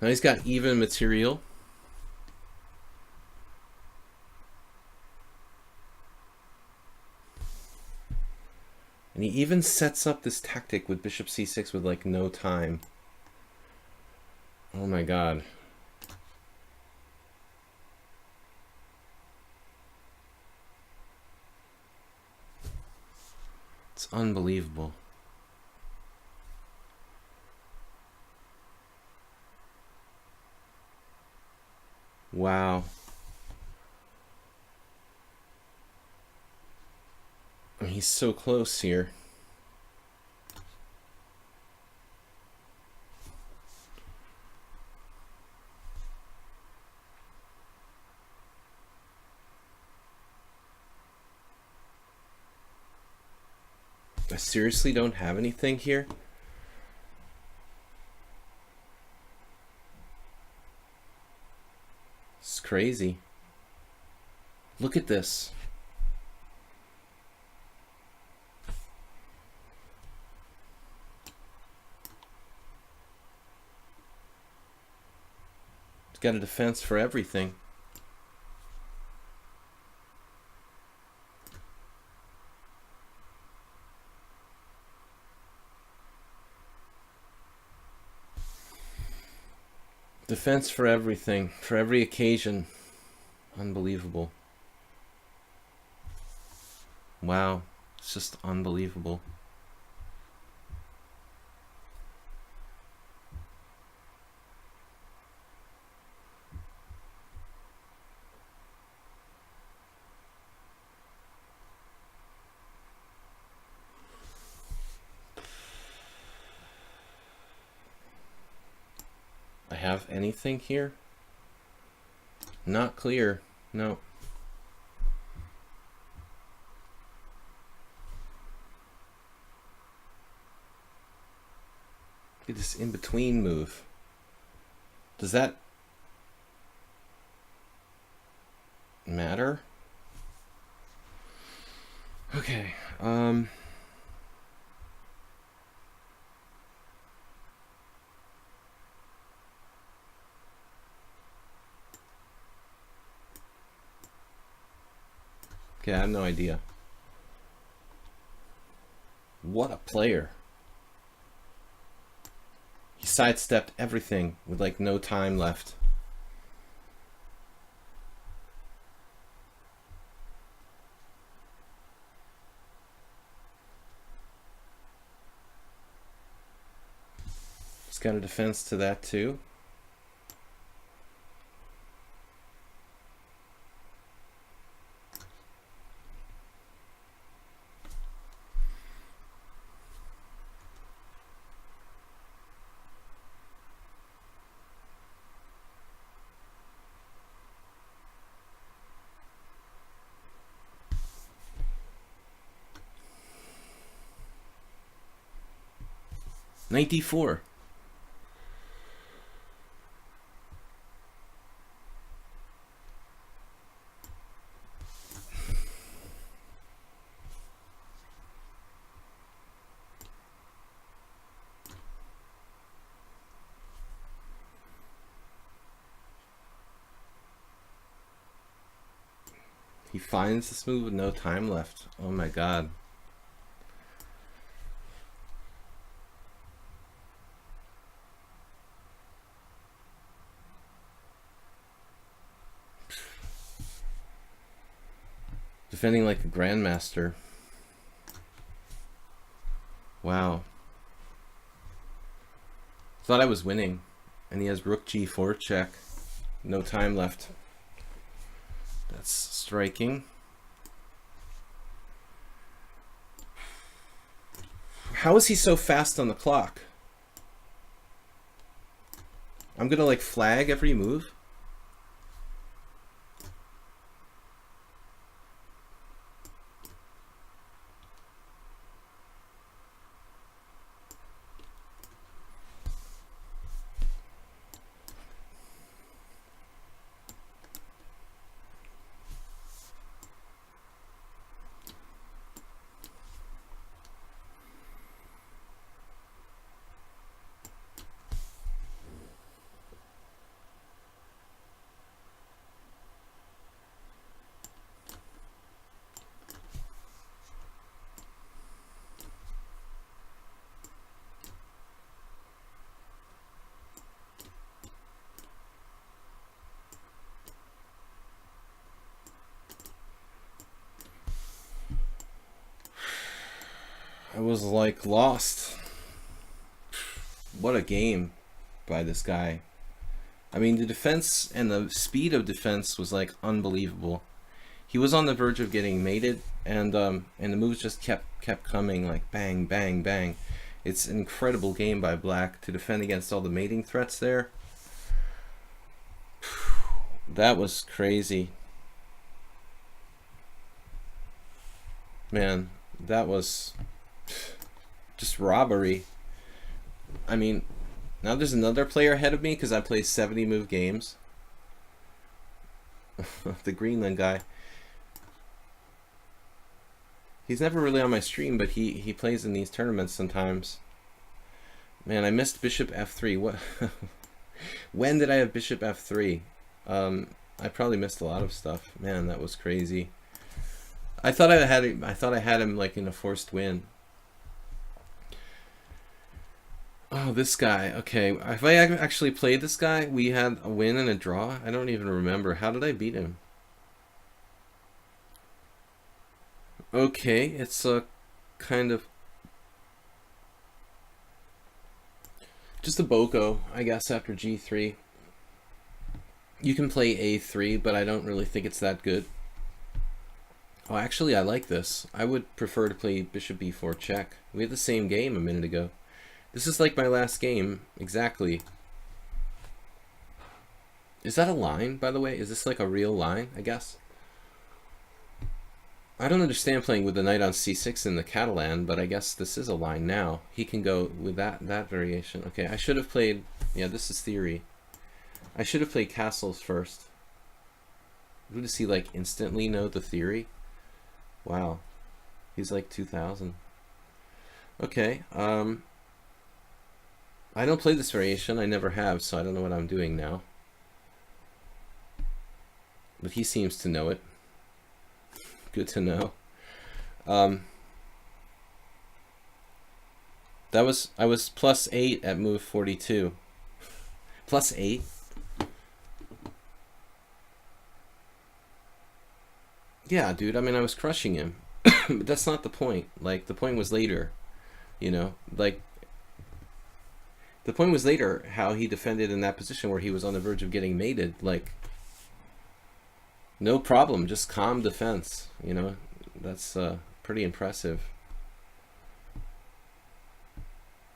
S1: Now he's got even material. And he even sets up this tactic with bishop c6 with like no time. Oh my god. It's unbelievable. Wow. He's so close here. I seriously don't have anything here. It's crazy. Look at this. It's got a defense for everything. Defense for everything, for every occasion. Unbelievable. Wow, it's just unbelievable. I have anything here? Not clear. No. Look at this in-between move. Does that matter? Okay. Okay, I have no idea. What a player. He sidestepped everything with like no time left. He's got a defense to that too. Knight d4. He finds this move with no time left. Oh my god. Defending like a grandmaster. Wow. Thought I was winning. And he has rook g4 check. No time left. That's striking. How is he so fast on the clock? I'm gonna like flag every move. I was like lost. What a game by this guy. I mean, the defense and the speed of defense was like unbelievable. He was on the verge of getting mated, and the moves just kept coming, like bang, bang, bang. It's an incredible game by Black to defend against all the mating threats there. That was crazy. Man, that was just robbery. I mean, now there's another player ahead of me because I play 70 move games. The Greenland guy. He's never really on my stream, but he plays in these tournaments sometimes. Man, I missed Bishop F3. What? When did I have Bishop F3? I probably missed a lot of stuff. Man, that was crazy. I thought I had him like in a forced win. Oh, this guy. Okay, if I actually played this guy, we had a win and a draw. I don't even remember. How did I beat him? Okay, it's a kind of just a boko, I guess, after G3. You can play A3, but I don't really think it's that good. Oh, actually, I like this. I would prefer to play Bishop B4 check. We had the same game a minute ago. This is like my last game, exactly. Is that a line, by the way? Is this like a real line, I guess? I don't understand playing with the knight on c6 in the Catalan, but I guess this is a line now. He can go with that variation. Okay, I should have played... Yeah, this is theory. I should have played castles first. Does he like instantly know the theory? Wow. He's like 2000. Okay, I don't play this variation. I never have, so I don't know what I'm doing now. But he seems to know it. Good to know. I was +8 at move 42. +8? Yeah, dude, I mean, I was crushing him. But that's not the point. Like, the point was later, you know? Like, the point was later how he defended in that position where he was on the verge of getting mated. Like, no problem, just calm defense, you know? That's pretty impressive.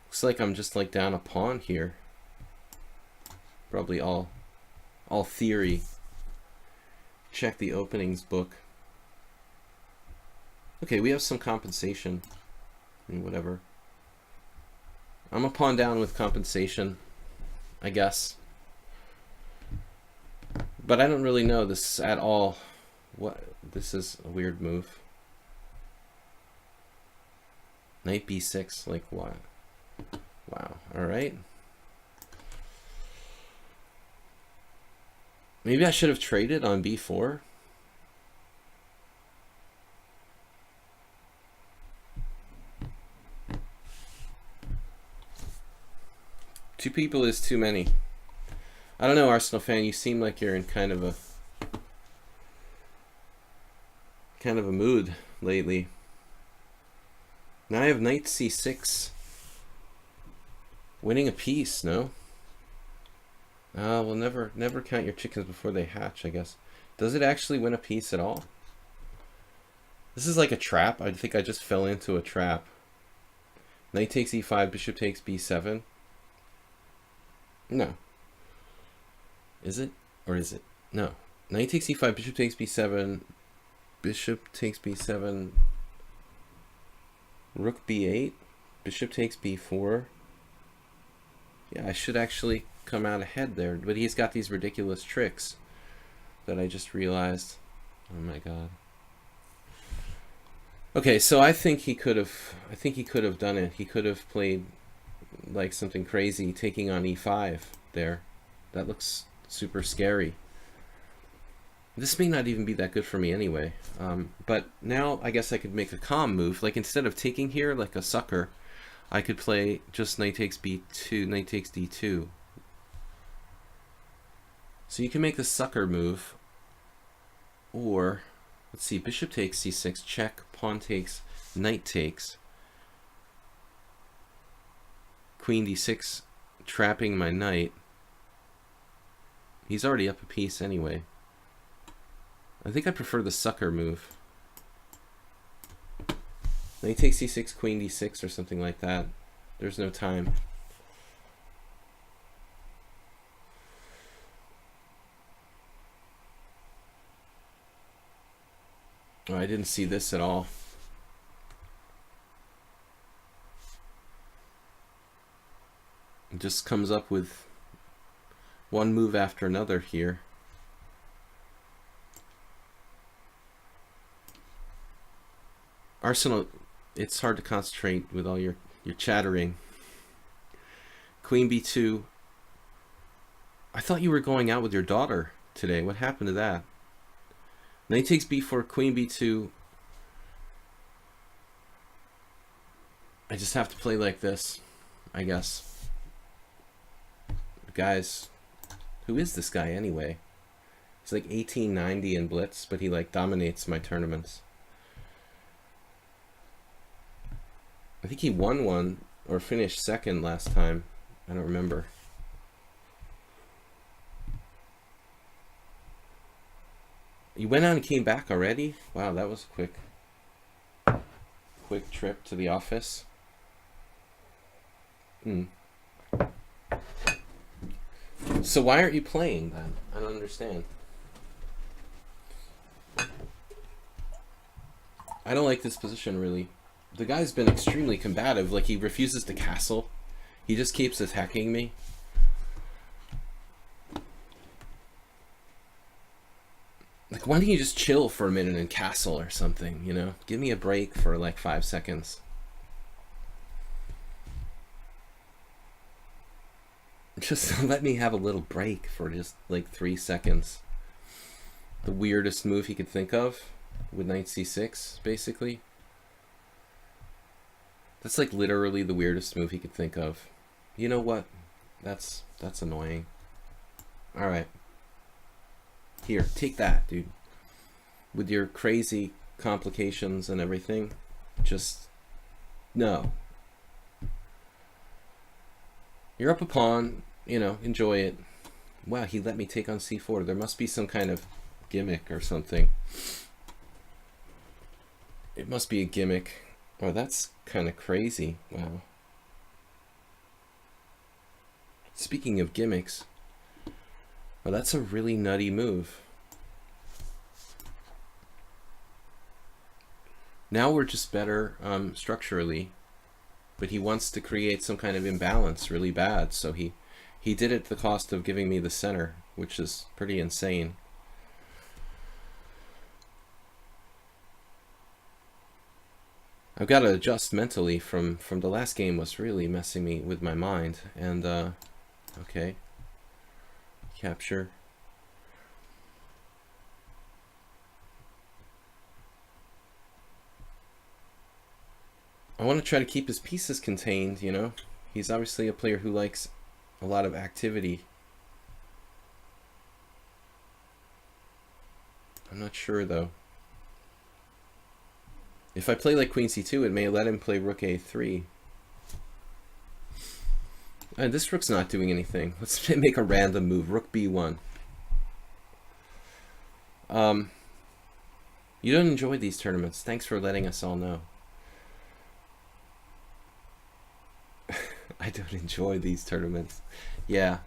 S1: Looks like I'm just like down a pawn here. Probably all theory. Check the openings book. Okay, we have some compensation. And whatever. I'm a pawn down with compensation, I guess. But I don't really know this at all. What? This is a weird move. Knight b6, like what? Wow, alright. Maybe I should have traded on b4. Two people is too many. I don't know, Arsenal fan, you seem like you're in kind of a mood lately. Now I have knight c6. Winning a piece, no? Well, never count your chickens before they hatch, I guess. Does it actually win a piece at all? This is like a trap. I think I just fell into a trap. Knight takes e5, bishop takes b7. No. Is it? Or is it? No. Knight takes e5, bishop takes b7, bishop takes b7, rook b8, bishop takes b4. Yeah, I should actually come out ahead there, but he's got these ridiculous tricks that I just realized. Oh my god. Okay, so I think he could have done it. He could have played like something crazy, taking on e5 there. That looks super scary. This may not even be that good for me anyway. But now I guess I could make a calm move. Like instead of taking here like a sucker, I could play just knight takes b2, knight takes d2. So you can make the sucker move, or let's see, bishop takes c6, check, pawn takes, knight takes. queen d6 trapping my knight. He's already up a piece anyway. I think I prefer the sucker move. Then he takes c6, queen d6 or something like that. There's no time. Oh, I didn't see this at all. It just comes up with one move after another here. Arsenal, it's hard to concentrate with all your chattering. Queen b2. I thought you were going out with your daughter today. What happened to that? Knight takes b4, queen b2. I just have to play like this, I guess. Guys, who is this guy anyway? He's like 1890 in Blitz, but he like dominates my tournaments. I think he won one or finished second last time. I don't remember. You went out and came back already? Wow, that was a quick trip to the office. So why aren't you playing then? I don't understand. I don't like this position really. The guy's been extremely combative. Like, he refuses to castle. He just keeps attacking me. Like, why don't you just chill for a minute and castle or something, you know? Give me a break for like 5 seconds. Just let me have a little break for just like 3 seconds. The weirdest move he could think of with knight c6, basically. That's like literally the weirdest move he could think of. You know what? That's annoying. All right. Here, take that, dude. With your crazy complications and everything, just no. You're up a pawn, you know, enjoy it. Wow, he let me take on c4. There must be some kind of gimmick or something. It must be a gimmick. Oh, that's kind of crazy. Wow. Speaking of gimmicks, well, that's a really nutty move. Now we're just better structurally, but he wants to create some kind of imbalance really bad, so he did it at the cost of giving me the center, which is pretty insane. I've got to adjust mentally from the last game was really messing me with my mind. And okay, capture. I want to try to keep his pieces contained, you know. He's obviously a player who likes a lot of activity. I'm not sure though. If I play like queen c2, it may let him play rook a3. And this rook's not doing anything. Let's make a random move. Rook b1. You don't enjoy these tournaments. Thanks for letting us all know. I don't enjoy these tournaments. Yeah.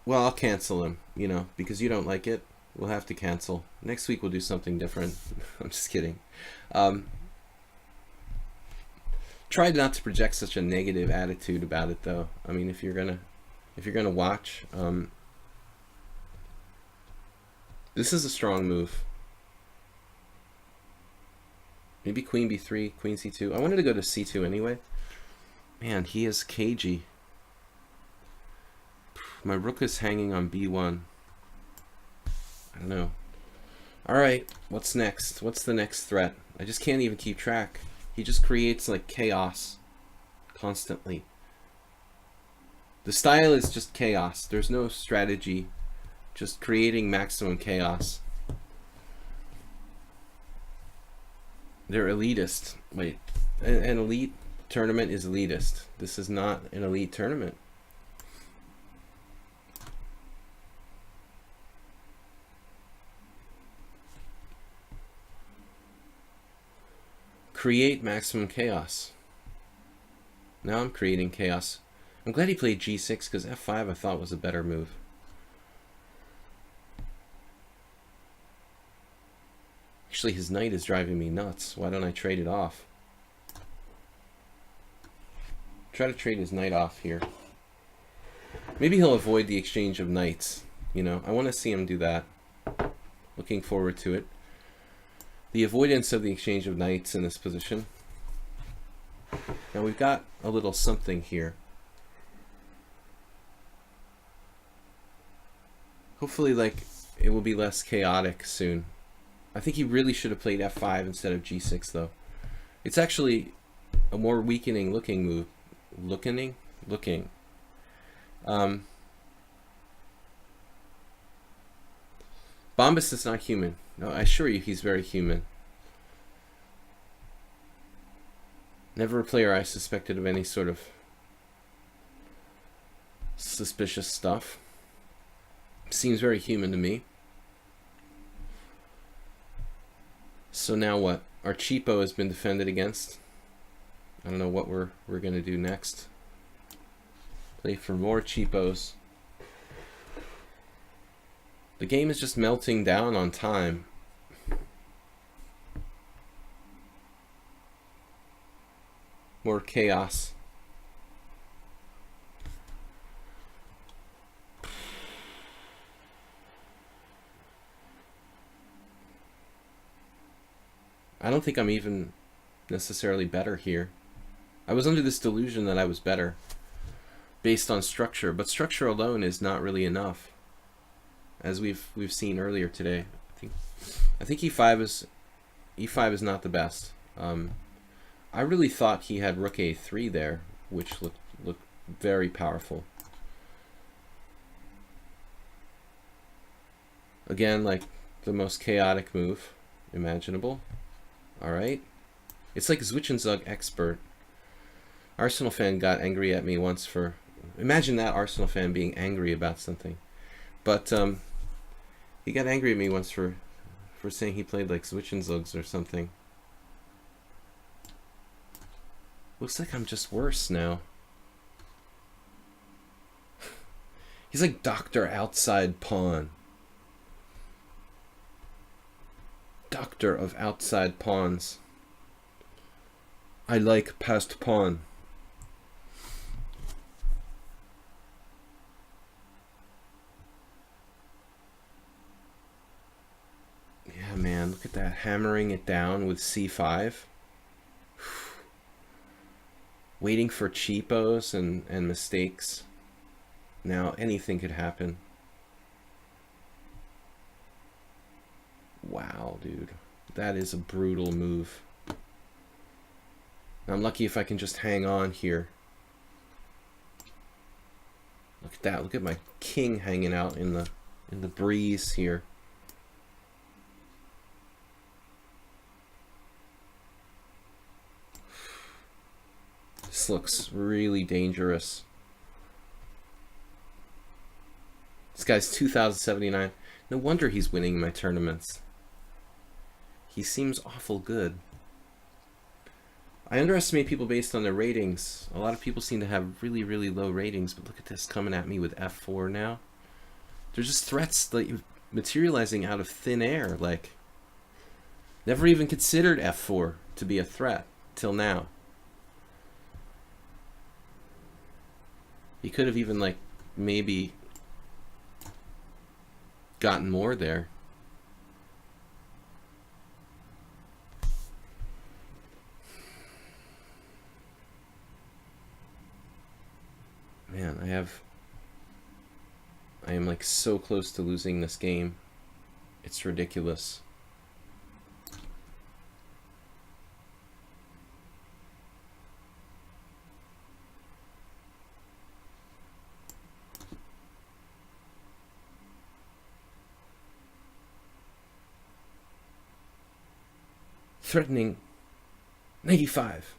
S1: Well, I'll cancel him, you know, because you don't like it. We'll have to cancel. Next week we'll do something different. I'm just kidding. Try not to project such a negative attitude about it, though. I mean, if you're gonna watch, this is a strong move. Maybe queen b3, queen c2. I wanted to go to c2 anyway. Man, he is cagey. My rook is hanging on b1. I don't know. Alright, what's next? What's the next threat? I just can't even keep track. He just creates like chaos constantly. The style is just chaos. There's no strategy. Just creating maximum chaos. They're elitist. Wait, an elite tournament is elitist. This is not an elite tournament. Create maximum chaos. Now I'm creating chaos. I'm glad he played g6 because f5 I thought was a better move. Actually, his knight is driving me nuts. Why don't I trade it off? Try to trade his knight off here. Maybe he'll avoid the exchange of knights. You know, I want to see him do that. Looking forward to it. The avoidance of the exchange of knights in this position. Now we've got a little something here. Hopefully, like, it will be less chaotic soon. I think he really should have played f5 instead of g6, though. It's actually a more weakening looking move. Looking. Bombas is not human. No, I assure you he's very human. Never a player I suspected of any sort of suspicious stuff. Seems very human to me. So now what? Our cheapo has been defended against. I don't know what we're gonna do next. Play for more cheapos. The game is just melting down on time. More chaos. I don't think I'm even necessarily better here. I was under this delusion that I was better based on structure, but structure alone is not really enough. As we've seen earlier today, I think e5 is not the best. I really thought he had rook a3 there, which looked very powerful. Again, like the most chaotic move imaginable. All right, it's like Zwischenzug expert. Arsenal fan got angry at me once for, imagine that Arsenal fan being angry about something, but he got angry at me once for saying he played like Zwischenzugs or something. Looks like I'm just worse now. He's like Dr. Outside Pawn. Doctor of outside pawns. I like passed pawn. Yeah, man, look at that. Hammering it down with c5. Waiting for cheapos and mistakes. Now anything could happen. Wow, dude. That is a brutal move. I'm lucky if I can just hang on here. Look at that. Look at my king hanging out in the breeze here. This looks really dangerous. This guy's 2079. No wonder he's winning my tournaments. He seems awful good. I underestimate people based on their ratings. A lot of people seem to have really, really low ratings, but look at this coming at me with f4 now. They're just threats like materializing out of thin air. Like, never even considered f4 to be a threat till now. He could have even, like, maybe gotten more there. Man, I am like so close to losing this game. It's ridiculous. Threatening 95.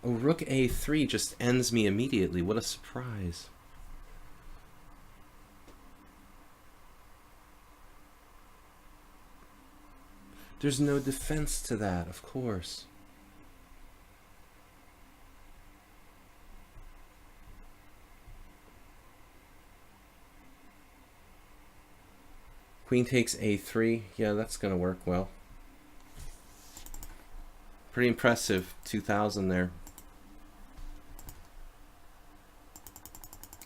S1: Oh, rook a3 just ends me immediately. What a surprise. There's no defense to that, of course. Queen takes a3. Yeah, that's going to work well. Pretty impressive. 2,000 there.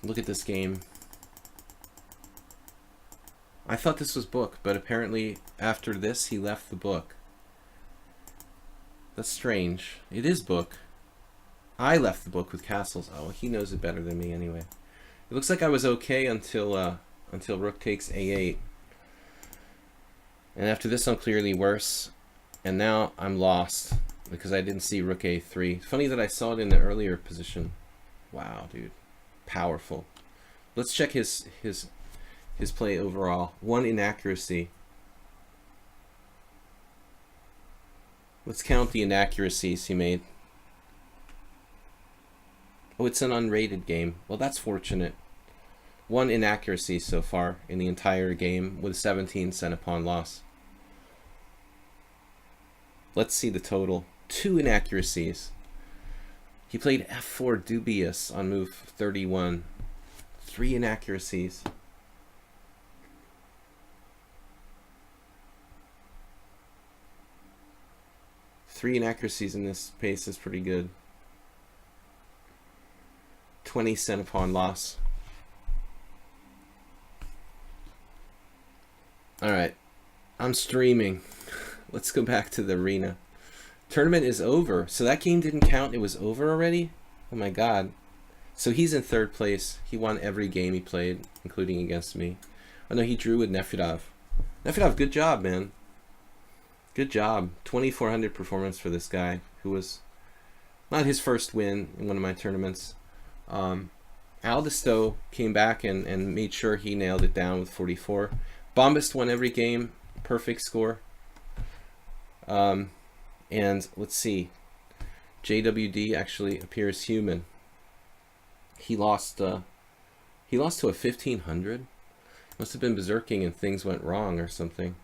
S1: Look at this game. I thought this was book, but apparently after this he left the book. That's strange. It is book. I left the book with castles. Oh, he knows it better than me anyway. It looks like I was okay until rook takes a8. And after this I'm clearly worse. And now I'm lost because I didn't see rook a3. Funny that I saw it in the earlier position. Wow, dude. Powerful. Let's check his play overall. 1 inaccuracy. Let's count the inaccuracies he made. Oh, it's an unrated game. Well, that's fortunate. 1 inaccuracy so far in the entire game with 17 cent upon loss. Let's see the total. 2 inaccuracies. He played f4 dubious on move 31. 3 inaccuracies. Three inaccuracies in this pace is pretty good. 20 cent upon loss. Alright. I'm streaming. Let's go back to the arena. Tournament is over. So that game didn't count. It was over already? Oh my god. So he's in 3rd place. He won every game he played, including against me. Oh no, he drew with Nefedov. Nefedov, good job, man. Good job. 2,400 performance for this guy, who was not his first win in one of my tournaments. Aldisto came back and made sure he nailed it down with 44. Bombast won every game. Perfect score. And let's see. JWD actually appears human. He lost to a 1,500. Must have been berserking and things went wrong or something.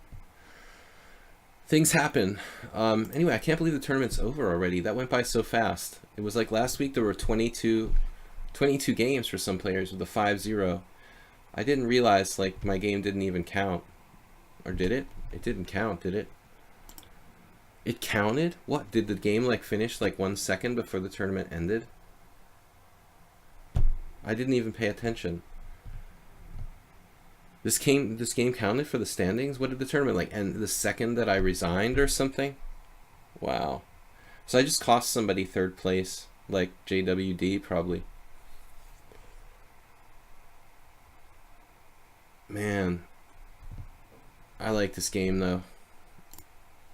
S1: Things happen. Anyway, I can't believe the tournament's over already. That went by so fast. It was like last week there were 22 games for some players with a 5-0. I didn't realize like my game didn't even count. Or did it? It didn't count, did it? It counted? What? Did the game like finish like 1 second before the tournament ended? I didn't even pay attention. This game counted for the standings? What did the tournament like end the second that I resigned or something? Wow. So I just cost somebody 3rd place, like JWD probably. Man. I like this game though.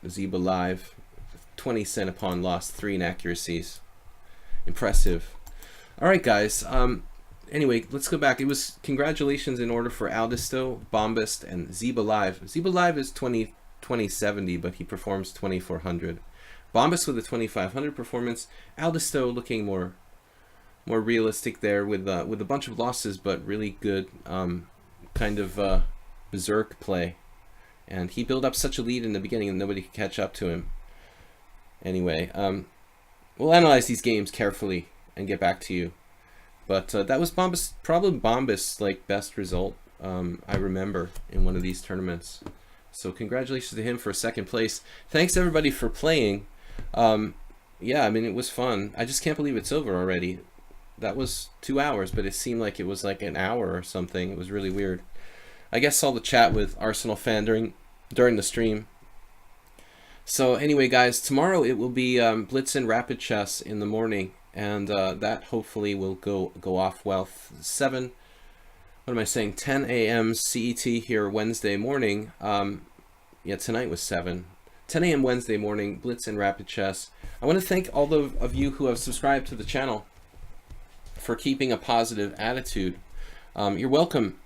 S1: Zeba Live. 20 cent upon loss, 3 inaccuracies. Impressive. Alright guys, anyway, let's go back. It was congratulations in order for Aldisto, Bombast, and Zeba Live. Zeba Live is 2070, but he performs 2400. Bombast with a 2500 performance. Aldisto looking more realistic there with a bunch of losses, but really good kind of berserk play. And he built up such a lead in the beginning and nobody could catch up to him. Anyway, we'll analyze these games carefully and get back to you. But that was Bombast, probably Bombast's like best result I remember in one of these tournaments. So congratulations to him for 2nd place. Thanks everybody for playing. Yeah, I mean it was fun. I just can't believe it's over already. That was 2 hours, but it seemed like it was like an hour or something. It was really weird. I guess saw the chat with Arsenal fan during the stream. So anyway, guys, tomorrow it will be Blitz and Rapid Chess in the morning. And that hopefully will go off well. 10 a.m. CET here Wednesday morning. Yeah, tonight was 7. 10 a.m. Wednesday morning, Blitz and Rapid Chess. I want to thank all of you who have subscribed to the channel for keeping a positive attitude. You're welcome,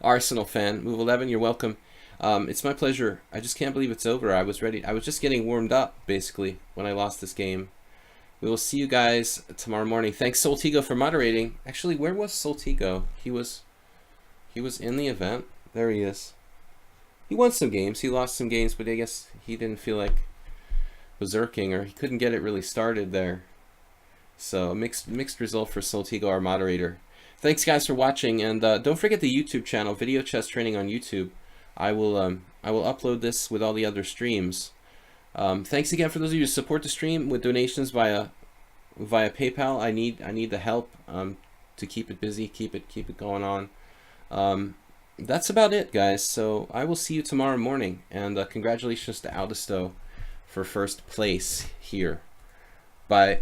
S1: Arsenal fan. Move 11, you're welcome. It's my pleasure. I just can't believe it's over. I was ready. I was just getting warmed up, basically, when I lost this game. We will see you guys tomorrow morning. Thanks, Soltigo, for moderating. Actually, where was Soltigo? He was in the event. There he is. He won some games. He lost some games, but I guess he didn't feel like berserking, or he couldn't get it really started there. So mixed result for Soltigo, our moderator. Thanks, guys, for watching, and don't forget the YouTube channel, Video Chess Training on YouTube. I will upload this with all the other streams. Thanks again for those of you who support the stream with donations via PayPal. I need the help to keep it busy, keep it going on. That's about it, guys. So I will see you tomorrow morning, and congratulations to Aldisto for first place here. Bye.